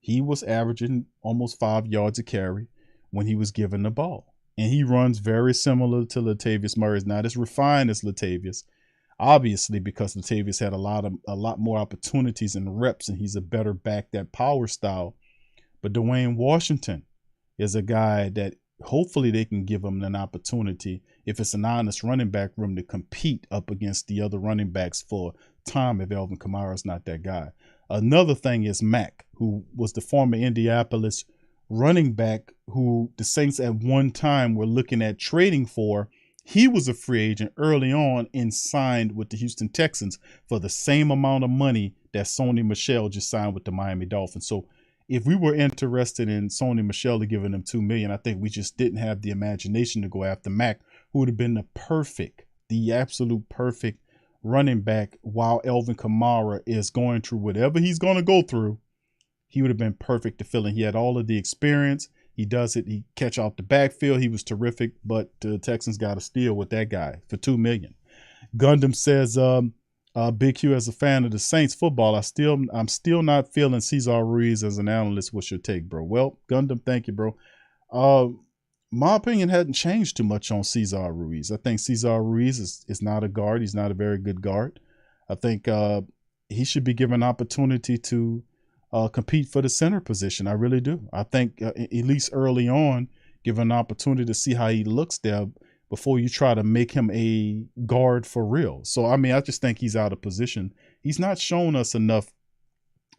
He was averaging almost 5 yards a carry when he was given the ball. And he runs very similar to Latavius Murray. He's not as refined as Latavius, obviously, because Latavius had a lot more opportunities and reps, and he's a better back, that power style. But Dwayne Washington is a guy that hopefully they can give him an opportunity, if it's an honest running back room, to compete up against the other running backs for time if Alvin Kamara is not that guy. Another thing is Mack, who was the former Indianapolis running back who the Saints at one time were looking at trading for. He was a free agent early on and signed with the Houston Texans for the same amount of money that Sonny Michel just signed with the Miami Dolphins. So if we were interested in Sonny Michel to giving them $2 million, I think we just didn't have the imagination to go after Mack, who would have been the absolute perfect running back while Alvin Kamara is going through whatever he's going to go through. He would have been perfect to fill in. He had all of the experience. He does it. He catch out the backfield. He was terrific, but the Texans got a steal with that guy for $2 million. Gundam says, Big Q, as a fan of the Saints football, I'm still not feeling Cesar Ruiz as an analyst. What's your take, bro? Well, Gundam, thank you, bro. My opinion hadn't changed too much on Cesar Ruiz. I think Cesar Ruiz is not a guard. He's not a very good guard. I think he should be given an opportunity to compete for the center position. I really do. I think at least early on, give an opportunity to see how he looks there before you try to make him a guard for real. So, I mean, I just think he's out of position. He's not shown us enough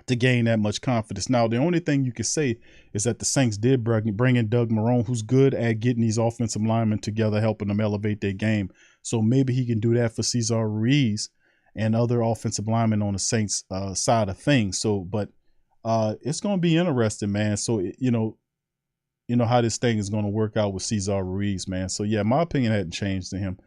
to gain that much confidence. Now, the only thing you could say is that the Saints did bring in Doug Marrone, who's good at getting these offensive linemen together, helping them elevate their game. So maybe he can do that for Cesar Ruiz and other offensive linemen on the Saints side of things. So, but it's going to be interesting, man. So, you know how this thing is going to work out with Cesar Ruiz, man. So, yeah, my opinion hadn't changed to him.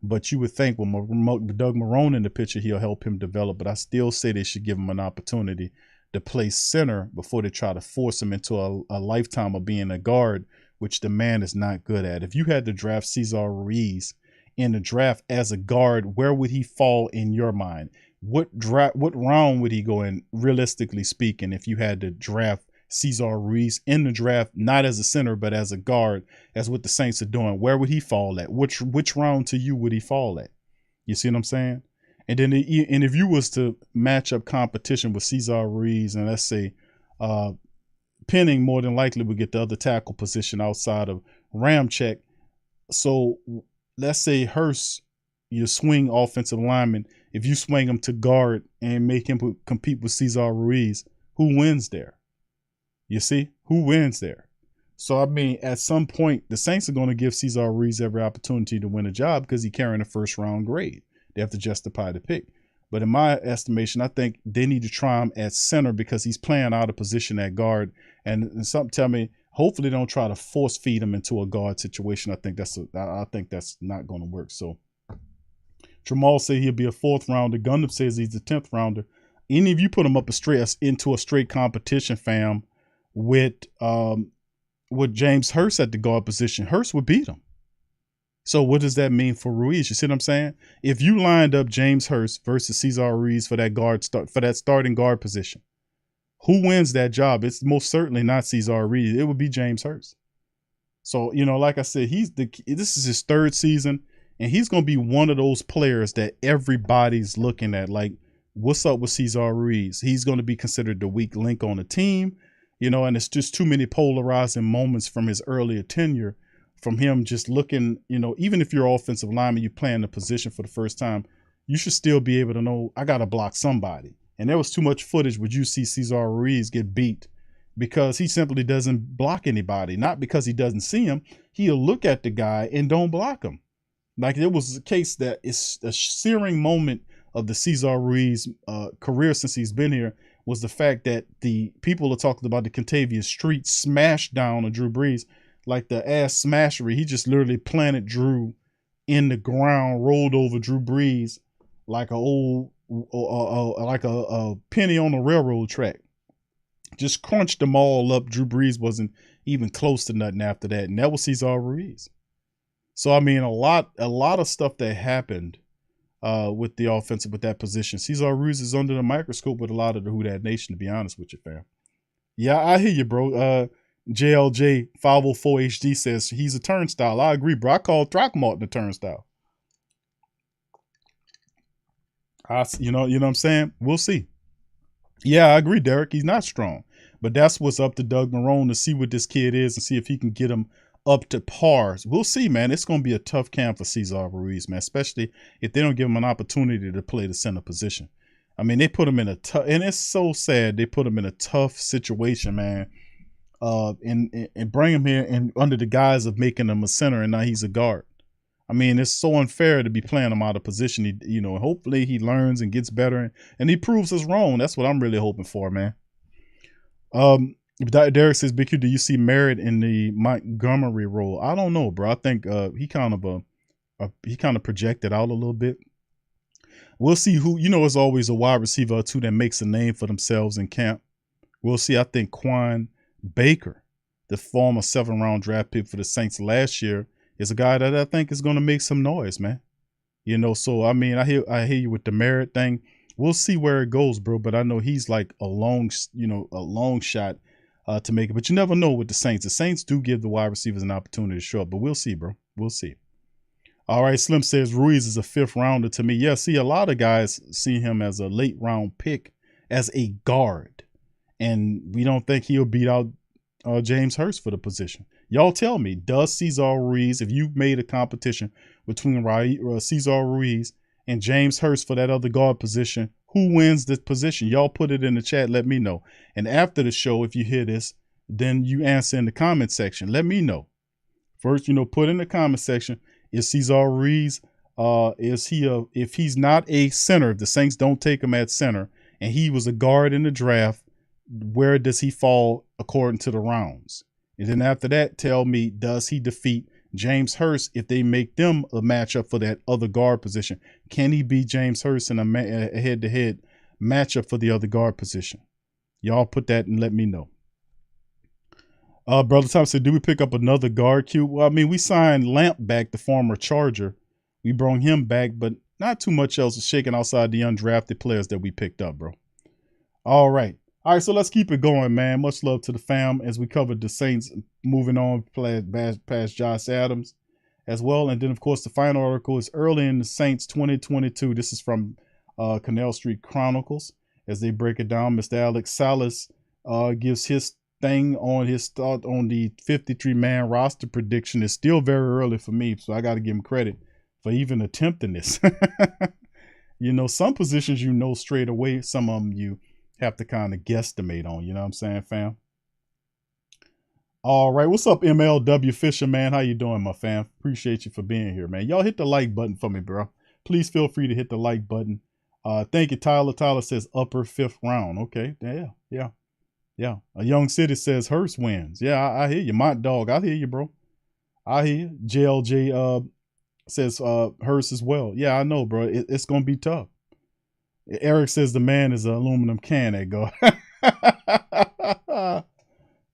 But you would think with Doug Marrone in the picture, he'll help him develop. But I still say they should give him an opportunity to play center before they try to force him into a lifetime of being a guard, which the man is not good at. If you had to draft Cesar Ruiz in the draft as a guard, where would he fall in your mind? What round would he go in, realistically speaking, if you had to draft Cesar Ruiz in the draft, not as a center, but as a guard, as what the Saints are doing? Where would he fall at? Which round to you would he fall at? You see what I'm saying? And then if you was to match up competition with Cesar Ruiz, and let's say Penning more than likely would get the other tackle position outside of Ramczyk. So let's say Hurst, your swing offensive lineman, if you swing him to guard and make him compete with Cesar Ruiz, who wins there? You see? Who wins there? So, I mean, at some point, the Saints are going to give Cesar Ruiz every opportunity to win a job because he's carrying a first-round grade. They have to justify the pick. But in my estimation, I think they need to try him at center because he's playing out of position at guard. And something tell me, hopefully they don't try to force feed him into a guard situation. I think that's not going to work. So Jamal say he'll be a 4th rounder. Gundam says he's a 10th rounder. Any of you put him up into a straight competition, fam, with James Hurst at the guard position, Hurst would beat him. So what does that mean for Ruiz? You see what I'm saying? If you lined up James Hurst versus Cesar Ruiz for that starting guard position, who wins that job? It's most certainly not Cesar Ruiz. It would be James Hurst. So, you know, like I said, this is his 3rd season, and he's going to be one of those players that everybody's looking at. Like, what's up with Cesar Ruiz? He's going to be considered the weak link on the team, you know, and it's just too many polarizing moments from his earlier tenure. From him just looking, you know, even if you're offensive lineman, you're playing the position for the first time, you should still be able to know, I got to block somebody. And there was too much footage where you see Cesar Ruiz get beat because he simply doesn't block anybody. Not because he doesn't see him. He'll look at the guy and don't block him. Like it was a case that it's a searing moment of the Cesar Ruiz career since he's been here was the fact that the people are talking about the Contavious Street smashed down on Drew Brees. Like the ass smashery, he just literally planted Drew in the ground, rolled over Drew Brees like a penny on the railroad track. Just crunched them all up. Drew Brees wasn't even close to nothing after that, and that was Cesar Ruiz. So I mean, a lot of stuff that happened with the offensive with that position. Cesar Ruiz is under the microscope with a lot of the Who Dat Nation, to be honest with you, fam. Yeah, I hear you, bro. JLJ 504 HD says he's a turnstile. I agree, bro. I call Throckmorton a turnstile. You know what I'm saying? We'll see. Yeah, I agree, Derek. He's not strong. But that's what's up to Doug Marrone to see what this kid is and see if he can get him up to par. We'll see, man. It's going to be a tough camp for Cesar Ruiz, man, especially if they don't give him an opportunity to play the center position. I mean, they put him in a tough, and it's so sad they put him in a tough situation, man. And bring him here and under the guise of making him a center, and now he's a guard. I mean, it's so unfair to be playing him out of position. Hopefully he learns and gets better, and he proves us wrong. That's what I'm really hoping for, man. Derek says, "Big Q, do you see merit in the Montgomery role?" I don't know, bro. I think he kind of projected out a little bit. We'll see who. It's always a wide receiver or two that makes a name for themselves in camp. We'll see. I think Quan Baker, the former 7th-round draft pick for the Saints last year, is a guy that I think is going to make some noise, man. So I mean, I hear you with the merit thing. We'll see where it goes, bro. But I know he's like a long shot to make it. But you never know with the Saints. The Saints do give the wide receivers an opportunity to show up. But we'll see, bro. We'll see. All right, Slim says Ruiz is a 5th rounder to me. Yeah, see, a lot of guys see him as a late round pick as a guard. And we don't think he'll beat out James Hurst for the position. Y'all tell me, does Cesar Ruiz, if you made a competition between Cesar Ruiz and James Hurst for that other guard position, who wins this position? Y'all put it in the chat. Let me know. And after the show, if you hear this, then you answer in the comment section. Let me know. First, put in the comment section, is Cesar Ruiz, if he's not a center, if the Saints don't take him at center, and he was a guard in the draft, where does he fall according to the rounds? And then after that, tell me, does he defeat James Hurst if they make them a matchup for that other guard position? Can he beat James Hurst in a head-to-head matchup for the other guard position? Y'all put that and let me know. Brother Tom said, do we pick up another guard, Q? Well, I mean, we signed Lamp back, the former Charger. We brought him back, but not too much else is shaking outside the undrafted players that we picked up, bro. All right. All right, so let's keep it going, man. Much love to the fam as we covered the Saints moving on past Josh Adams as well. And then, of course, the final article is early in the Saints 2022. This is from Canal Street Chronicles. As they break it down, Mr. Alex Salas gives his thing on his thought on the 53-man roster prediction. Is still very early for me, so I got to give him credit for even attempting this. You know, some positions you know straight away, some of them you have to kind of guesstimate on, you know what I'm saying, fam? All right, what's up, MLW Fisher, man? How you doing, my fam? Appreciate you for being here, man. Y'all hit the like button for me, bro. Please feel free to hit the like button. Thank you, Tyler. Tyler says upper 5th round. Okay, yeah. A Young City says Hurst wins. Yeah, I hear you. Mont Dog, I hear you, bro. I hear you. JLJ says Hurst as well. Yeah, I know, bro. It's going to be tough. Eric says the man is an aluminum can. That go.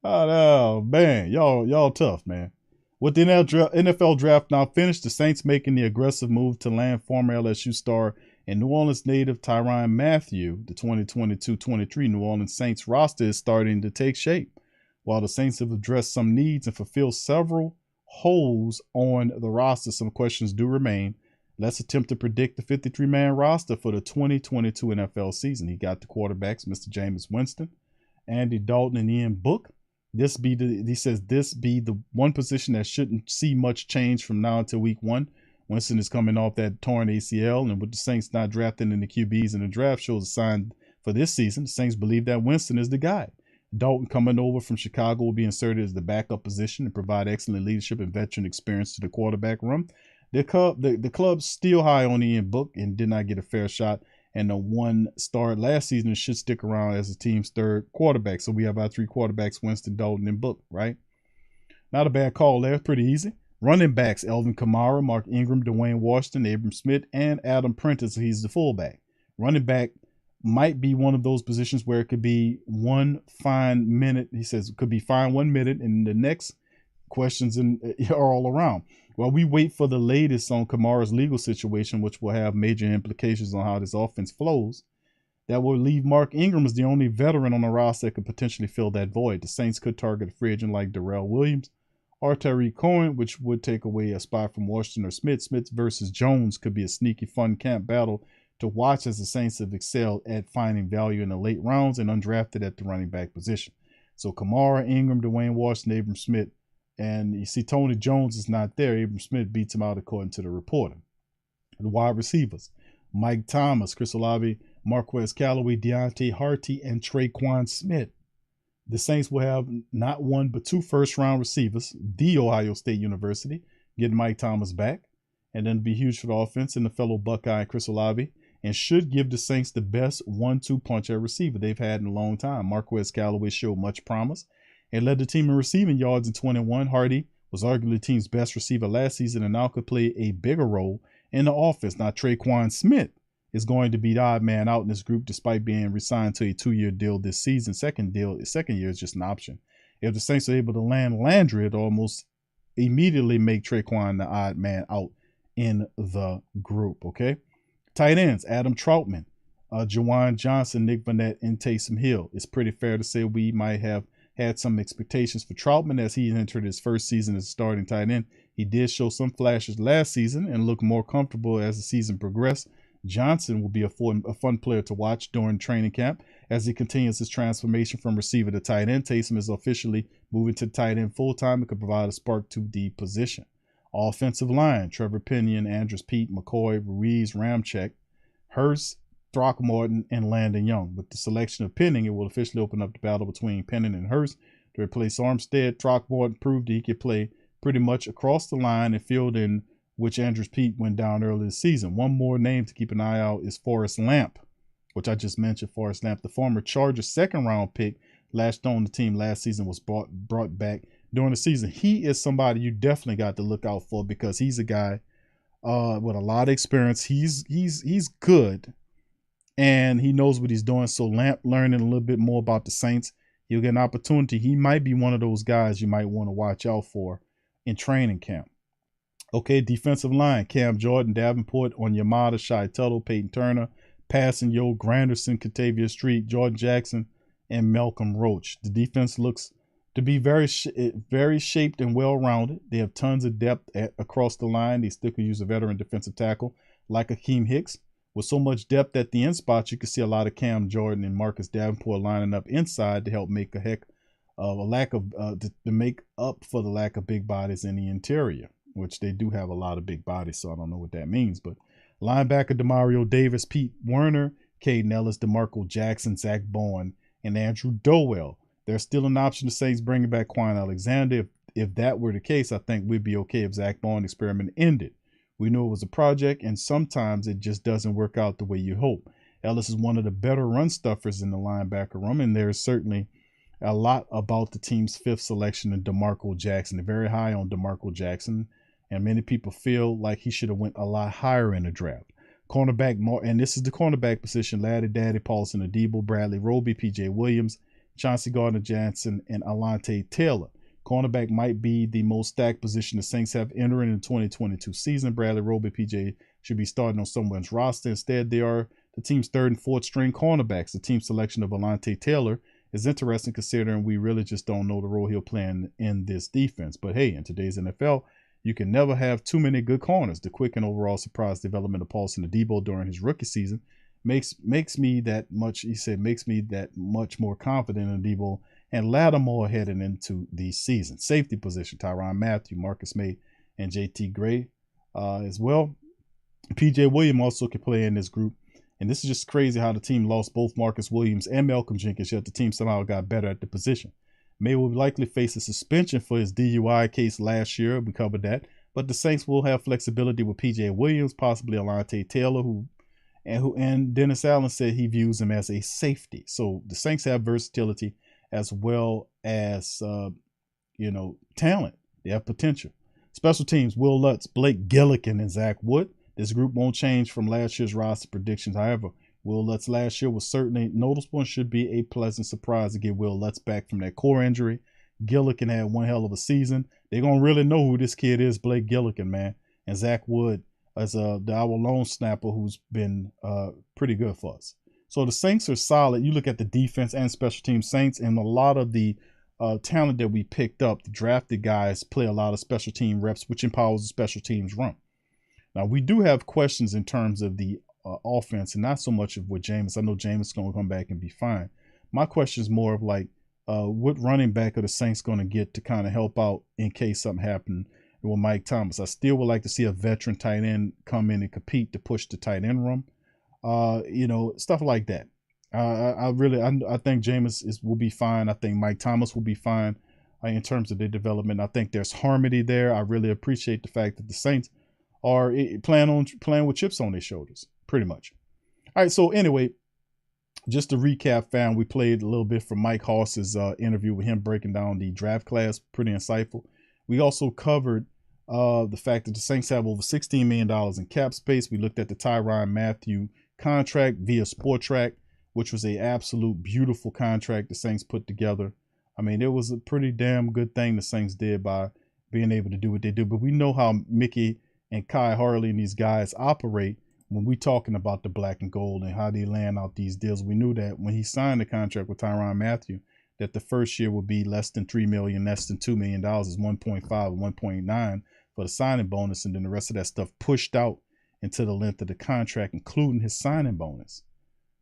Oh, man. Y'all tough, man. With the NFL draft now finished, the Saints making the aggressive move to land former LSU star and New Orleans native Tyrann Mathieu. The 2022-23 New Orleans Saints roster is starting to take shape. While the Saints have addressed some needs and fulfilled several holes on the roster, some questions do remain. Let's attempt to predict the 53-man roster for the 2022 NFL season. He got the quarterbacks, Mr. Jameis Winston, Andy Dalton, and Ian Book. He says this be the one position that shouldn't see much change from now until week 1. Winston is coming off that torn ACL, and with the Saints not drafting in the QBs in the draft shows a sign for this season, the Saints believe that Winston is the guy. Dalton, coming over from Chicago, will be inserted as the backup position and provide excellent leadership and veteran experience to the quarterback room. The club's still high on Ian Book and did not get a fair shot, and the one start last season should stick around as the team's 3rd quarterback. So we have our 3 quarterbacks, Winston, Dalton, and Book, right? Not a bad call there. Pretty easy. Running backs, Elvin Kamara, Mark Ingram, Dwayne Washington, Abram Smith, and Adam Prentice. He's the fullback. Running back might be one of those positions where it could be one fine minute. He says it could be fine 1 minute, and the next questions are all around. While we wait for the latest on Kamara's legal situation, which will have major implications on how this offense flows, that will leave Mark Ingram as the only veteran on the roster that could potentially fill that void. The Saints could target a free agent like Darrell Williams or Tariq Cohen, which would take away a spot from Washington or Smith. Smith versus Jones could be a sneaky, fun camp battle to watch, as the Saints have excelled at finding value in the late rounds and undrafted at the running back position. So Kamara, Ingram, Dwayne Washington, Abram Smith, and you see Tony Jones is not there. Abram Smith beats him out according to the reporter. The wide receivers, Mike Thomas, Chris Olave, Marquez Callaway, Deontay Harty, and Traquan Smith. The Saints will have not 1 but 2 first-round receivers. The Ohio State University get Mike Thomas back, and then be huge for the offense and the fellow Buckeye Chris Olave, and should give the Saints the best 1-2 punch at receiver they've had in a long time. Marquez Callaway showed much promise and led the team in receiving yards in 21. Hardy was arguably the team's best receiver last season and now could play a bigger role in the offense. Now, Traquan Smith is going to be the odd man out in this group despite being re-signed to a 2-year deal this season. Second year is just an option. If the Saints are able to land Landry, it almost immediately make Traquan the odd man out in the group, okay? Tight ends, Adam Troutman, Jawan Johnson, Nick Vannett, and Taysom Hill. It's pretty fair to say we might have had some expectations for Troutman as he entered his first season as a starting tight end. He did show some flashes last season and looked more comfortable as the season progressed. Johnson will be a fun player to watch during training camp as he continues his transformation from receiver to tight end. Taysom is officially moving to tight end full-time and could provide a spark to the position. Offensive line, Trevor Pinion, Andrews Pete, McCoy, Ruiz, Ramczyk, Hurst, Throckmorton, and Landon Young. With the selection of Penning, it will officially open up the battle between Penning and Hurst to replace Armstead. Throckmorton proved he could play pretty much across the line and field in which Andrews Pete went down early this season. One more name to keep an eye out is Forrest Lamp, which I just mentioned. Forrest Lamp, the former Chargers second-round pick, latched on the team last season, was brought back during the season. He is somebody you definitely got to look out for because he's a guy with a lot of experience. He's good. and he knows what he's doing. So Lamp learning a little bit more about the Saints, he'll get an opportunity. He might be one of those guys you might want to watch out for in training camp. Okay, defensive line, Cam Jordan, Davenport, Onyemata, Shai Tuttle, Peyton Turner, Passing Yo, Granderson, Catavia Street, Jordan Jackson, and Malcolm Roach. The defense looks to be very shaped and well-rounded. They have tons of depth across the line. They still could use a veteran defensive tackle like Akeem Hicks. With so much depth at the end spots, you can see a lot of Cam Jordan and Marcus Davenport lining up inside to help make to make up for the lack of big bodies in the interior, which they do have a lot of big bodies, so I don't know what that means. But linebacker Demario Davis, Pete Werner, Caden Ellis, DeMarco Jackson, Zach Bowen, and Andrew Dowell. There's still an option the Saints bringing back Quan Alexander. If that were the case, I think we'd be okay if Zach Bowen experiment ended. We knew it was a project, and sometimes it just doesn't work out the way you hope. Ellis is one of the better run stuffers in the linebacker room, and there's certainly a lot about the team's fifth selection in DeMarco Jackson. They're very high on DeMarco Jackson, and many people feel like he should have went a lot higher in the draft. Cornerback, and this is the cornerback position: Laddie Daddy, Paulson Adebo, Bradley Roby, P.J. Williams, Chauncey Gardner-Johnson, and Alante Taylor. Cornerback might be the most stacked position the Saints have entering the 2022 season. Bradley Roby, P.J. should be starting on someone's roster. Instead, they are the team's third and fourth string cornerbacks. The team selection of Alante Taylor is interesting considering we really just don't know the role he'll play in this defense. But hey, in today's NFL, you can never have too many good corners. The quick and overall surprise development of Paulson Adebo during his rookie season makes me that much more confident in Adebo and Lattimore heading into the season. Safety position: Tyrann Mathieu, Marcus May, and JT Gray as well. PJ Williams also can play in this group. And this is just crazy how the team lost both Marcus Williams and Malcolm Jenkins, yet the team somehow got better at the position. May will likely face a suspension for his DUI case last year. We covered that. But the Saints will have flexibility with P.J. Williams, possibly Alante Taylor, and Dennis Allen said he views him as a safety. So the Saints have versatility as well as talent. They have potential. Special teams: Will Lutz, Blake Gillikin, and Zach Wood. This group won't change from last year's roster predictions. However, Will Lutz last year was certainly noticeable and should be a pleasant surprise to get Will Lutz back from that core injury. Gillikin had one hell of a season. They're going to really know who this kid is, Blake Gillikin, man. And Zach Wood as our lone snapper who's been pretty good for us. So the Saints are solid. You look at the defense and special team Saints, and a lot of the talent that we picked up, the drafted guys, play a lot of special team reps, which empowers the special teams run. Now, we do have questions in terms of the offense and not so much of with Jameis. I know Jameis is going to come back and be fine. My question is more of like, what running back are the Saints going to get to kind of help out in case something happened with Mike Thomas? I still would like to see a veteran tight end come in and compete to push the tight end room. Stuff like that. I think Jameis will be fine. I think Mike Thomas will be fine in terms of their development. I think there's harmony there. I really appreciate the fact that the Saints are playing with chips on their shoulders, pretty much. All right, so anyway, just to recap, fam, we played a little bit from Mike Hoss's interview with him breaking down the draft class, pretty insightful. We also covered the fact that the Saints have over $16 million in cap space. We looked at the Tyrann Mathieu contract via SportTrack, which was a absolute beautiful contract the Saints put together. I mean, it was a pretty damn good thing the Saints did by being able to do what they do. But we know how Mickey and Kai Harley and these guys operate when we talking about the black and gold and how they land out these deals. We knew that when he signed the contract with Tyrann Mathieu, that the first year would be less than $3 million, less than $2 million, is 1.5 or 1.9 for the signing bonus, and then the rest of that stuff pushed out into the length of the contract, including his signing bonus.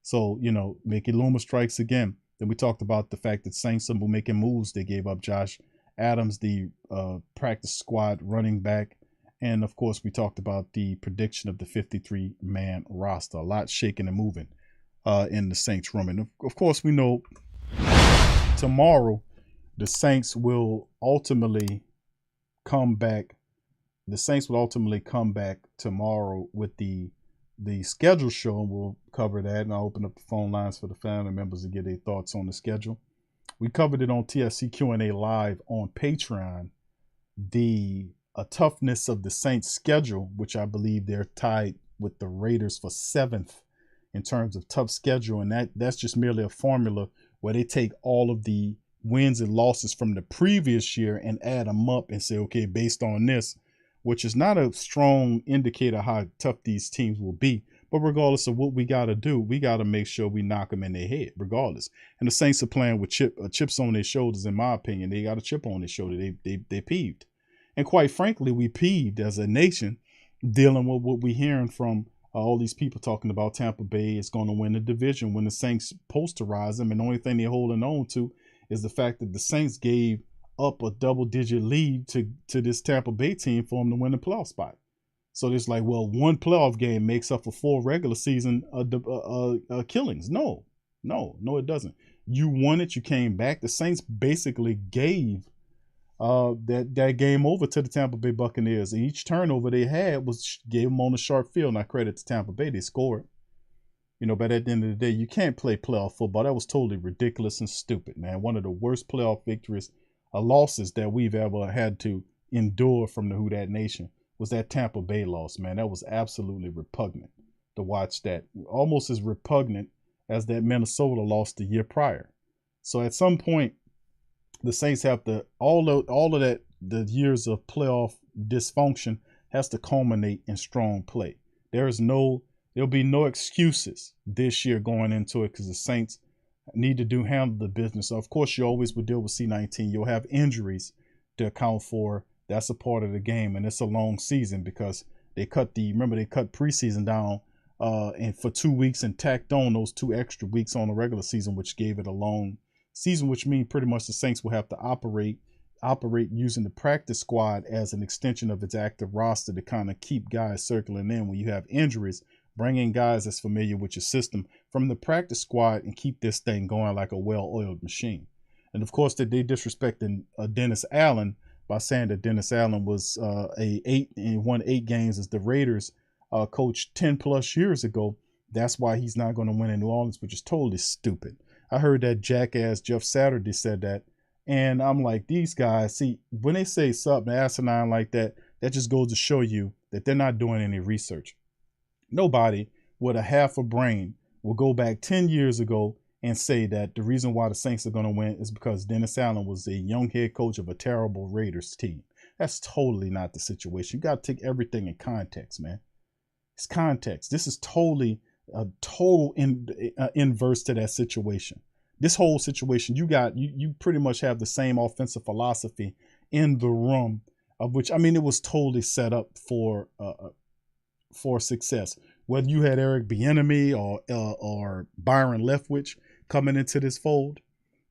So, Mickey Loomis strikes again. Then we talked about the fact that Saints were making moves. They gave up Josh Adams, the practice squad running back. And, of course, we talked about the prediction of the 53-man roster. A lot shaking and moving in the Saints room. And, of course, we know tomorrow the Saints will ultimately come back. The Saints will ultimately come back tomorrow with the schedule show, and we'll cover that. And I'll open up the phone lines for the family members to get their thoughts on the schedule. We covered it on TSC Q&A Live on Patreon. The toughness of the Saints schedule, which I believe they're tied with the Raiders for 7th in terms of tough schedule. And that's just merely a formula where they take all of the wins and losses from the previous year and add them up and say, okay, based on this, which is not a strong indicator how tough these teams will be. But regardless of what we got to do, we got to make sure we knock them in their head, regardless. And the Saints are playing with chips on their shoulders, in my opinion. They got a chip on their shoulder. They peeved. And quite frankly, we peeved as a nation dealing with what we're hearing from all these people talking about Tampa Bay is going to win the division when the Saints posterize them. And the only thing they're holding on to is the fact that the Saints gave up a double-digit lead to this Tampa Bay team for them to win the playoff spot. So it's like, well, one playoff game makes up for 4 regular season killings. No, it doesn't. You won it. You came back. The Saints basically gave that game over to the Tampa Bay Buccaneers. And each turnover they had gave them on the sharp field. Now, credit to Tampa Bay, they scored. But at the end of the day, you can't play playoff football. That was totally ridiculous and stupid, man. One of the worst playoff victories, losses that we've ever had to endure from the Who Dat Nation was that Tampa Bay loss, man. That was absolutely repugnant to watch that. Almost as repugnant as that Minnesota loss the year prior. So at some point, the Saints have to, all of that, the years of playoff dysfunction has to culminate in strong play. There'll be no excuses this year going into it because the Saints need to handle the business. Of course, you always would deal with C-19. You'll have injuries to account for. That's a part of the game, and it's a long season because they cut preseason down and for 2 weeks and tacked on those 2 extra weeks on the regular season, which gave it a long season, which means pretty much the Saints will have to operate using the practice squad as an extension of its active roster to kind of keep guys circling in when you have injuries. Bring in guys that's familiar with your system from the practice squad and keep this thing going like a well-oiled machine. And of course, that they disrespecting Dennis Allen by saying that Dennis Allen was won 8 games as the Raiders coach 10 plus years ago. That's why he's not going to win in New Orleans, which is totally stupid. I heard that jackass Jeff Saturday said that. And I'm like, these guys, see, when they say something asinine like that, that just goes to show you that they're not doing any research. Nobody with a half a brain will go back 10 years ago and say that the reason why the Saints are going to win is because Dennis Allen was a young head coach of a terrible Raiders team. That's totally not the situation. You got to take everything in context, man. It's context. This is totally a total inverse to that situation. This whole situation, you pretty much have the same offensive philosophy in the room, of which, I mean, it was totally set up for success. Whether you had Eric Bieniemy or Byron Leftwich coming into this fold,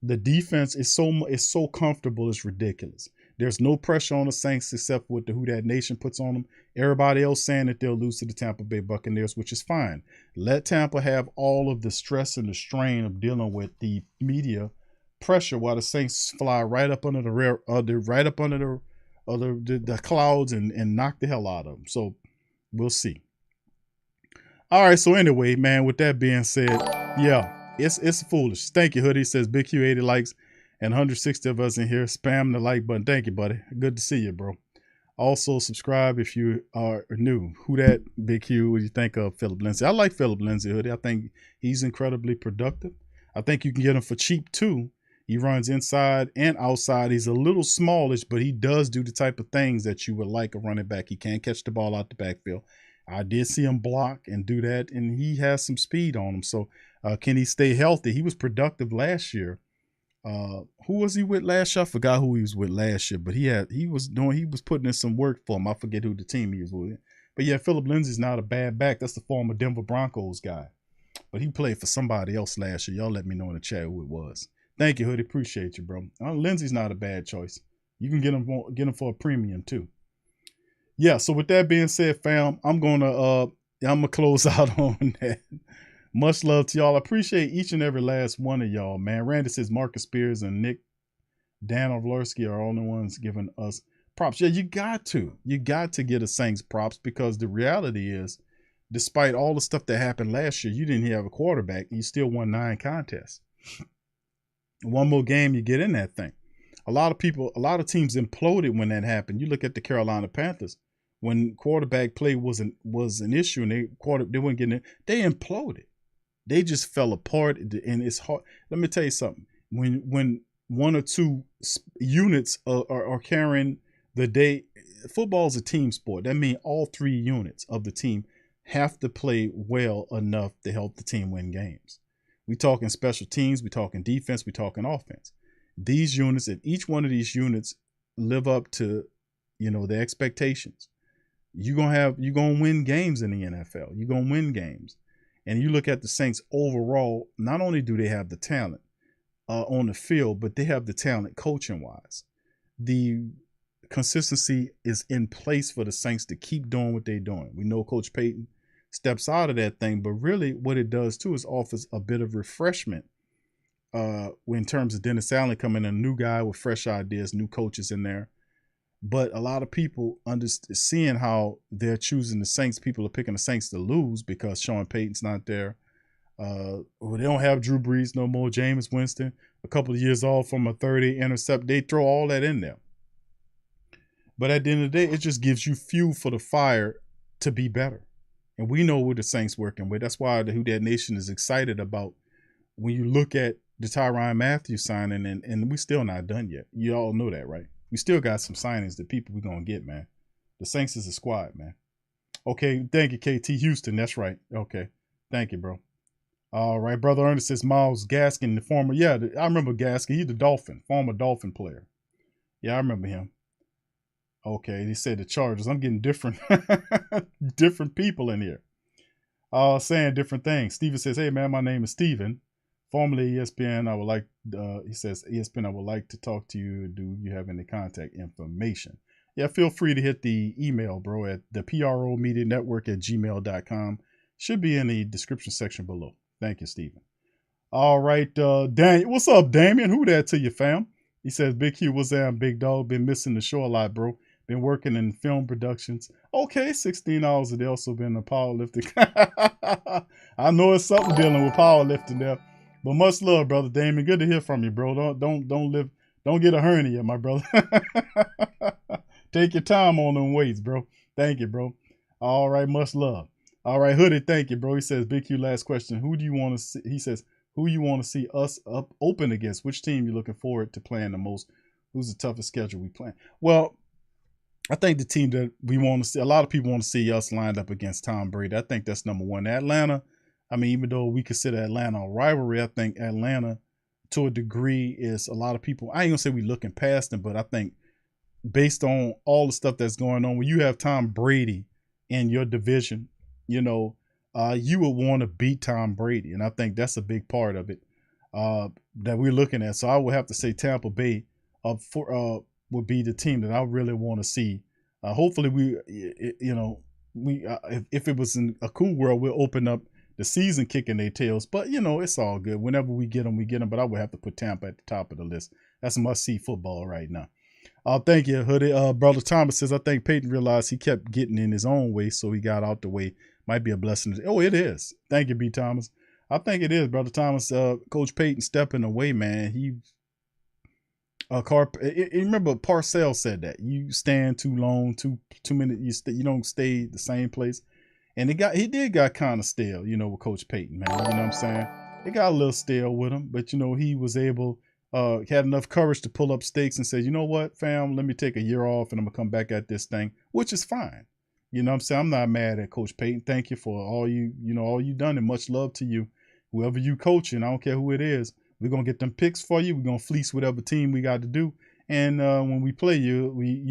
the defense is so comfortable, it's ridiculous. There's no pressure on the Saints except what the Who Dat Nation puts on them. Everybody else saying that they'll lose to the Tampa Bay Buccaneers, which is fine. Let Tampa have all of the stress and the strain of dealing with the media pressure while the Saints fly right up under the clouds and knock the hell out of them. So we'll see. All right. So anyway, man, with that being said, yeah, it's foolish. Thank you, Hoodie. Says Big Q 80 likes and 160 of us in here. Spam the like button. Thank you, buddy. Good to see you, bro. Also subscribe if you are new. Who that, Big Q? What do you think of Philip Lindsay? I like Philip Lindsay, Hoodie. I think he's incredibly productive. I think you can get him for cheap too. He runs inside and outside. He's a little smallish, but he does do the type of things that you would like a running back. He can't catch the ball out the backfield. I did see him block and do that, and he has some speed on him. So can he stay healthy? He was productive last year. Who was he with last year? I forgot who he was with last year, but he was putting in some work for him. I forget who the team he was with. But yeah, Philip Lindsay's not a bad back. That's the former Denver Broncos guy. But he played for somebody else last year. Y'all let me know in the chat who it was. Thank you, Hoodie. Appreciate you, bro. Lindsay's not a bad choice. You can get him for a premium too. Yeah, so with that being said, fam, I'm gonna close out on that. Much love to y'all. I appreciate each and every last one of y'all, man. Randy says Marcus Spears and Nick Danovlersky are all the ones giving us props. Yeah, you got to get a Saints props because the reality is, despite all the stuff that happened last year, you didn't have a quarterback and you still won 9 contests. One more game, you get in that thing. A lot of teams imploded when that happened. You look at the Carolina Panthers. When quarterback play was an issue and they weren't getting it, they imploded. they just fell apart, and it's hard. Let me tell you something. When one or two units are carrying the day, football is a team sport. That means all 3 units of the team have to play well enough to help the team win games. We talking special teams, we talking defense, we talking offense. These units, if each one of these units live up to, the expectations, you're gonna win games in the NFL. You're gonna win games. And you look at the Saints overall, not only do they have the talent on the field, but they have the talent coaching wise. The consistency is in place for the Saints to keep doing what they're doing. We know Coach Payton steps out of that thing, but really what it does too is offers a bit of refreshment in terms of Dennis Allen coming in, a new guy with fresh ideas, new coaches in there. But a lot of people seeing how they're choosing the Saints, people are picking the Saints to lose because Sean Payton's not there. They don't have Drew Brees no more, Jameis Winston, a couple of years off from a 30 intercept. They throw all that in there. But at the end of the day, it just gives you fuel for the fire to be better. And we know what the Saints working with. That's why the Who Dat Nation is excited about when you look at the Tyrann Mathieu signing, and we still not done yet. You all know that, right? We still got some signings that people we're going to get, man. The Saints is a squad, man. Okay, thank you, KT Houston. That's right. Okay, thank you, bro. All right, Brother Ernest says Miles Gaskin, the former, I remember Gaskin. He's the former Dolphin player. Yeah, I remember him. Okay, he said the Chargers. I'm getting different people in here. Saying different things. Steven says, hey, man, my name is Steven. Formerly ESPN, he says, ESPN, I would like to talk to you. Do you have any contact information? Yeah, feel free to hit the email, bro, at the PRO Media Network at gmail.com. Should be in the description section below. Thank you, Steven. All right, Daniel. What's up, Damien? Who that to you, fam? He says, Big Q, what's that, big dog? Been missing the show a lot, bro. Been working in film productions. Okay, 16 hours a day. Also been a powerlifting. I know it's something dealing with powerlifting there. But much love, brother Damien. Good to hear from you, bro. Don't get a hernia, my brother. Take your time on them weights, bro. Thank you, bro. All right, much love. All right, Hoodie, thank you, bro. He says, Big Q, last question. Who do you want to see? He says, who you want to see us up open against? Which team you looking forward to playing the most? Who's the toughest schedule we playing? Well, I think the team that we want to see, a lot of people want to see us lined up against Tom Brady. I think that's number one. Atlanta, I mean, even though we consider Atlanta a rivalry, I think Atlanta, to a degree, is a lot of people, I ain't gonna say we looking past them, but I think based on all the stuff that's going on, when you have Tom Brady in your division, you would want to beat Tom Brady. And I think that's a big part of it that we're looking at. So I would have to say Tampa Bay would be the team that I really want to see. Hopefully if it was in a cool world, we'll open up the season kicking their tails. But, it's all good. Whenever we get them, we get them. But I would have to put Tampa at the top of the list. That's must-see football right now. Thank you, Hoodie. Brother Thomas says, I think Peyton realized he kept getting in his own way, so he got out the way. Might be a blessing. Oh, it is. Thank you, B. Thomas. I think it is, Brother Thomas. Coach Peyton stepping away, man. Remember Parcells said that. You stand too long, too minutes, you don't stay the same place. And he did got kind of stale, with Coach Payton, man. You know what I'm saying? It got a little stale with him, but he was able, had enough courage to pull up stakes and say, you know what, fam, let me take a year off and I'm gonna come back at this thing, which is fine. You know what I'm saying? I'm not mad at Coach Payton. Thank you for all you done, and much love to you. Whoever you coaching, I don't care who it is. We're gonna get them picks for you. We're gonna fleece whatever team we got to do. And when we play you, we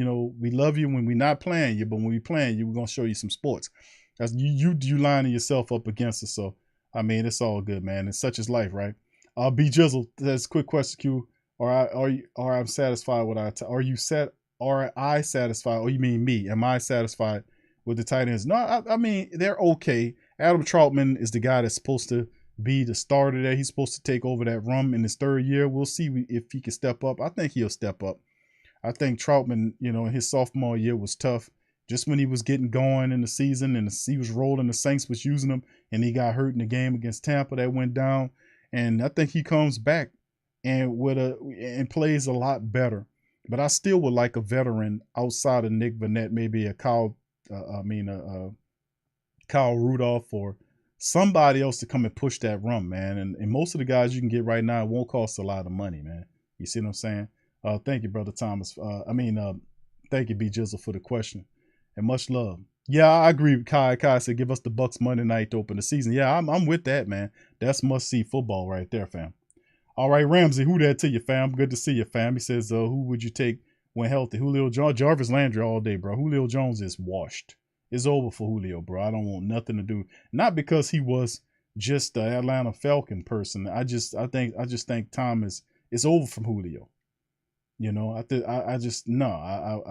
love you when we're not playing you, but when we playing you, we're gonna show you some sports. That's you lining yourself up against us. So I mean, it's all good, man. It's such is life, right? B Jizzle, that's a quick question, Q. I'm satisfied with are I satisfied? Or you mean me? Am I satisfied with the tight ends? No, I mean, they're okay. Adam Troutman is the guy that's supposed to be the starter there. He's supposed to take over that run in his third year. We'll see if he can step up. I think he'll step up. I think Troutman, his sophomore year was tough. Just when he was getting going in the season and he was rolling, the Saints was using him, and he got hurt in the game against Tampa that went down. And I think he comes back and plays a lot better. But I still would like a veteran outside of Nick Vannett, maybe a Kyle Rudolph or somebody else to come and push that run, man. And most of the guys you can get right now, it won't cost a lot of money, man. You see what I'm saying? Thank you, Brother Thomas. Thank you, B Jizzle, for the question. And much love. Yeah, I agree with Kai. Kai said, give us the Bucks Monday night to open the season. Yeah, I'm with that, man. That's must-see football right there, fam. All right, Ramsey, who that to you, fam? Good to see you, fam. He says, who would you take when healthy? Julio Jones, Jarvis Landry all day, bro. Julio Jones is washed. It's over for Julio, bro. I don't want nothing to do. Not because he was just the Atlanta Falcon person. I just think time it's over from Julio. You know, I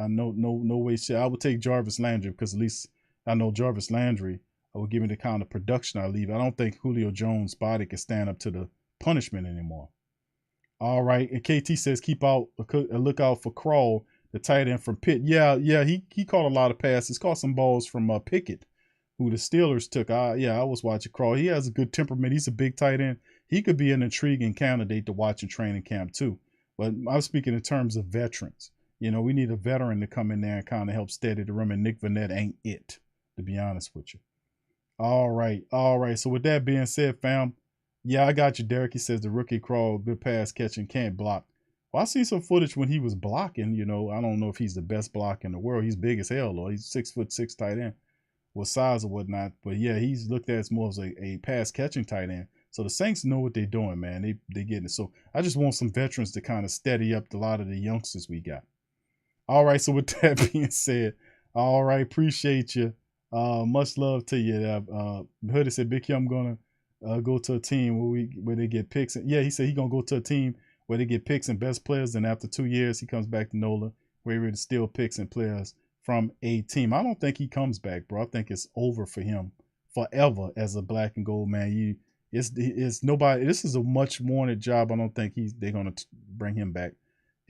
no way shit. I would take Jarvis Landry because at least I know Jarvis Landry would give me the kind of production I leave. I don't think Julio Jones' body can stand up to the punishment anymore. All right, and KT says keep out a lookout for Crawl, the tight end from Pitt. Yeah, he caught a lot of passes, caught some balls from Pickett, who the Steelers took. I was watching Crawl. He has a good temperament. He's a big tight end. He could be an intriguing candidate to watch in training camp too. But I'm speaking in terms of veterans. You know, we need a veteran to come in there and kind of help steady the room, and Nick Vannett ain't it, to be honest with you. All right. So with that being said, fam, yeah, I got you, Derek. He says the rookie Crawl, good pass catching, can't block. Well, I seen some footage when he was blocking. You know, I don't know if he's the best block in the world. He's big as hell, though. He's 6'6" tight end with size or whatnot. But yeah, he's looked at as more as a pass catching tight end. So the Saints know what they're doing, man. They getting it. So I just want some veterans to kind of steady up a lot of the youngsters we got. All right. So with that being said, all right, appreciate you. Much love to you. Hoodie said, Big Q, I'm gonna go to a team where they get picks. Yeah, he said he's gonna go to a team where they get picks and best players. And after 2 years, he comes back to NOLA, where he to steal picks and players from a team. I don't think he comes back, bro. I think it's over for him forever as a black and gold man. It's nobody. This is a much wanted job. I don't think they're gonna bring him back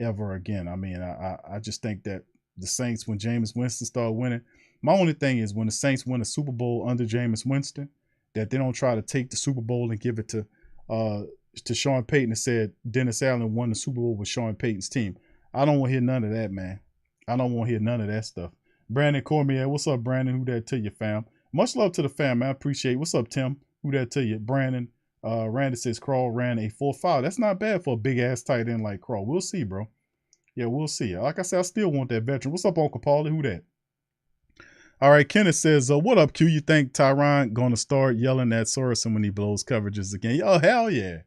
ever again. I mean, I just think that the Saints, when Jameis Winston started winning, my only thing is when the Saints win a Super Bowl under Jameis Winston, that they don't try to take the Super Bowl and give it to Sean Payton and said Dennis Allen won the Super Bowl with Sean Payton's team. I don't want to hear none of that, man. I don't want to hear none of that stuff. Brandon Cormier, what's up, Brandon? Who that to you, fam? Much love to the fam, man. I appreciate it. What's up, Tim? Who that to you? Brandon. Randy says Crawl ran a 4.5. That's not bad for a big ass tight end like Crawl. We'll see, bro. Yeah, we'll see. Like I said, I still want that veteran. What's up, Uncle Paulie? Who that? All right, Kenneth says, what up, Q? You think Tyrann gonna start yelling at Sorensen when he blows coverages again? Oh, hell yeah.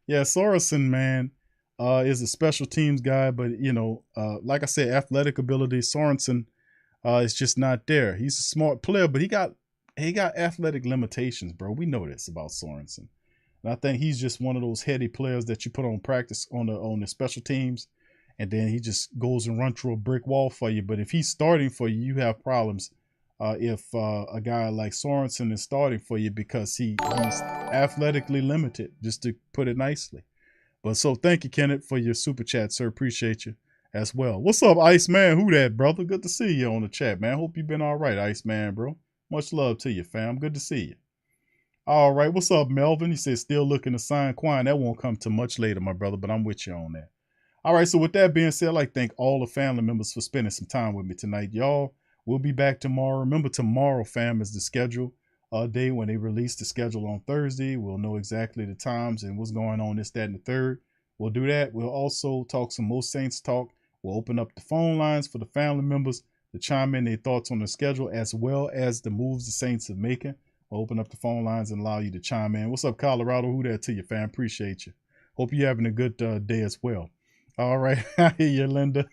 Yeah, Sorensen, man, is a special teams guy, but, you know, like I said, athletic ability, Sorensen is just not there. He's a smart player, but he got athletic limitations, bro. We know this about Sorensen. And I think he's just one of those heady players that you put on practice on the special teams, and then he just goes and runs through a brick wall for you. But if he's starting for you, you have problems. If a guy like Sorensen is starting for you because he's athletically limited, just to put it nicely. But so thank you, Kenneth, for your super chat, sir. Appreciate you as well. What's up, Iceman? Who that, brother? Good to see you on the chat, man. Hope you've been all right, Iceman, bro. Much love to you, fam. Good to see you. All right. What's up, Melvin? He says still looking to sign Quan. That won't come till much later, my brother, but I'm with you on that. All right. So with that being said, I'd like to thank all the family members for spending some time with me tonight, y'all. We'll be back tomorrow. Remember, tomorrow, fam, is the schedule day when they release the schedule on Thursday. We'll know exactly the times and what's going on this, that, and the third. We'll do that. We'll also talk some more Saints talk. We'll open up the phone lines for the family members to chime in their thoughts on the schedule as well as the moves the Saints are making. We'll open up the phone lines and allow you to chime in. What's up, Colorado? Who that to you, fam? Appreciate you. Hope you're having a good day as well. All right. I hear you, Linda.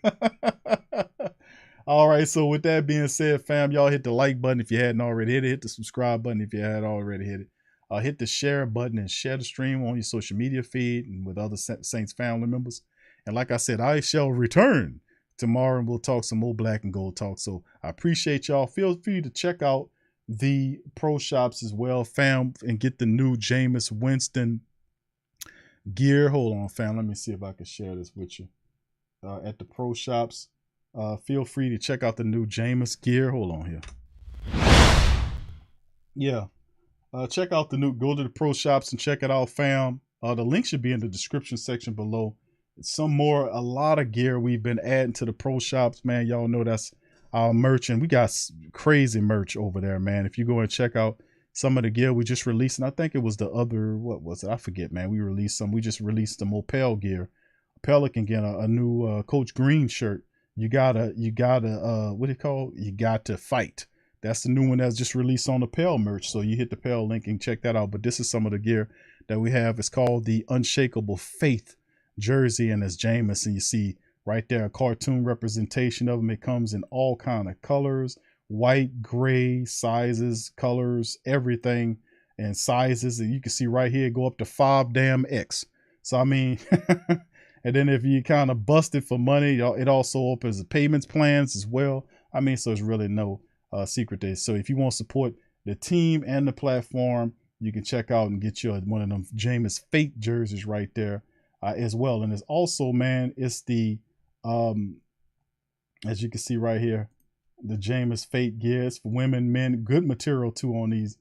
All right, so with that being said, fam, y'all hit the like button if you hadn't already hit it. Hit the subscribe button if you had already hit it. Hit the share button and share the stream on your social media feed and with other Saints family members. And like I said, I shall return tomorrow and we'll talk some more black and gold talk. So I appreciate y'all. Feel free to check out the pro shops as well, fam, and get the new Jameis Winston gear. Hold on, fam. Let me see if I can share this with you. At the pro shops. Feel free to check out the new Jameis gear. Hold on here. Yeah. Check out the new, go to the pro shops and check it out, fam. The link should be in the description section below. It's a lot of gear we've been adding to the pro shops, man. Y'all know that's our merch, and we got crazy merch over there, man. If you go and check out some of the gear we just released. And I think it was the other, what was it? I forget, man. We just released some Opel gear. Pelican get a new Coach Green shirt. You gotta what do you call? You got to fight. That's the new one that's just released on the Pell merch. So you hit the Pell link and check that out. But this is some of the gear that we have. It's called the Unshakable Faith jersey, and it's Jameis. And you see right there a cartoon representation of him. It comes in all kind of colors, white, gray, sizes, colors, everything, and sizes. And you can see right here, go up to 5X. So I mean, and then if you kind of bust it for money, it also opens the payments plans as well. I mean, so it's really no secret there. So if you want to support the team and the platform, you can check out and get your one of them Jameis Fate jerseys right there as well. And it's also, man, it's the as you can see right here, the Jameis Fate gears for women, men, good material too on these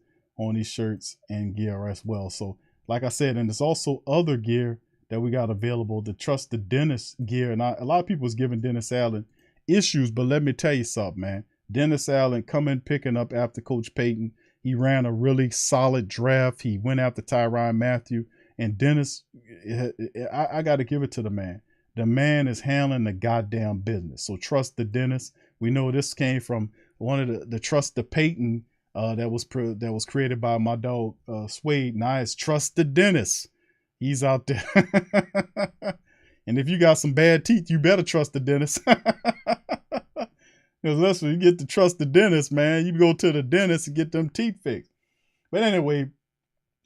shirts and gear as well. So like I said, and there's also other gear that we got available, the Trust the Dentist gear. And a lot of people was giving Dennis Allen issues, but let me tell you something, man. Dennis Allen coming picking up after Coach Payton. He ran a really solid draft. He went after Tyrann Mathieu. And Dennis, I got to give it to the man. The man is handling the goddamn business. So trust the Dennis. We know this came from one of the Trust the Payton that was created by my dog Suede. Now it's Trust the Dennis. He's out there. And if you got some bad teeth, you better trust the dentist. Because that's when you get to trust the dentist, man. You go to the dentist and get them teeth fixed. But anyway,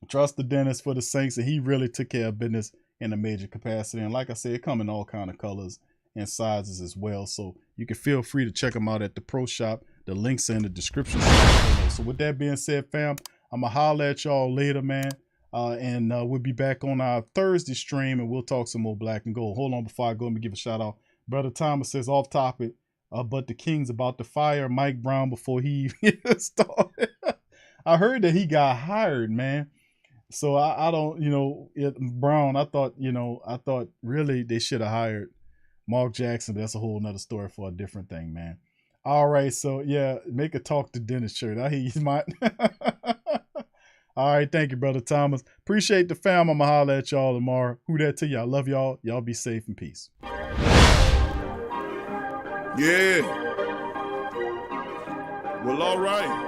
trust the dentist for the Saints, and he really took care of business in a major capacity. And like I said, it come in all kind of colors and sizes as well. So you can feel free to check them out at the Pro Shop. The links are in the description. So with that being said, fam, I'm going to holler at y'all later, man. And we'll be back on our Thursday stream, and we'll talk some more black and gold. Hold on, before I go, let me give a shout out. Brother Thomas says, off topic, but the Kings about to fire Mike Brown before he started. I heard that he got hired, man. So I don't, Brown, I thought really they should have hired Mark Jackson. That's a whole nother story for a different thing, man. All right. So yeah, make a talk to Dennis shirt. I hear you might. All right. Thank you, Brother Thomas. Appreciate the fam. I'm going to holler at y'all tomorrow. Who that to y'all? Love y'all. Y'all be safe and peace. Yeah. Well, all right.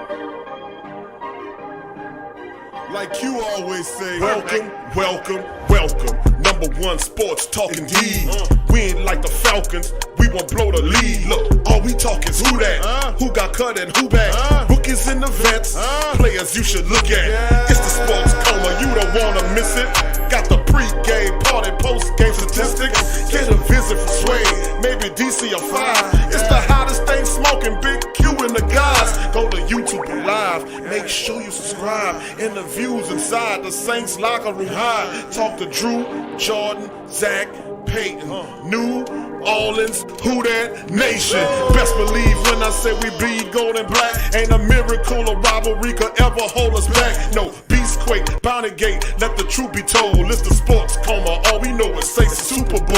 Like you always say, welcome, welcome, welcome. #1 sports talking D. We ain't like the Falcons, we won't blow the lead. Look, all we talk is who that, who got cut and who back. Rookies in the vets, players you should look at. It's the Sports Coma, you don't wanna miss it. Got the pre-game, party, post-game statistics. Get a visit from Suede, maybe DC or Fly. It's the hottest thing smoking, Big Q and the guys. Go to YouTube Live, make sure you subscribe. Interviews inside the Saints locker room high. Talk to Drew, Jordan, Zach, Peyton, New Orleans, who that nation. Best believe when I say we bleed gold and black. Ain't a miracle or rivalry could ever hold us back. No, Beastquake, Bounty Gate, let the truth be told. It's the Sports Coma, all we know is Saints Super Bowl.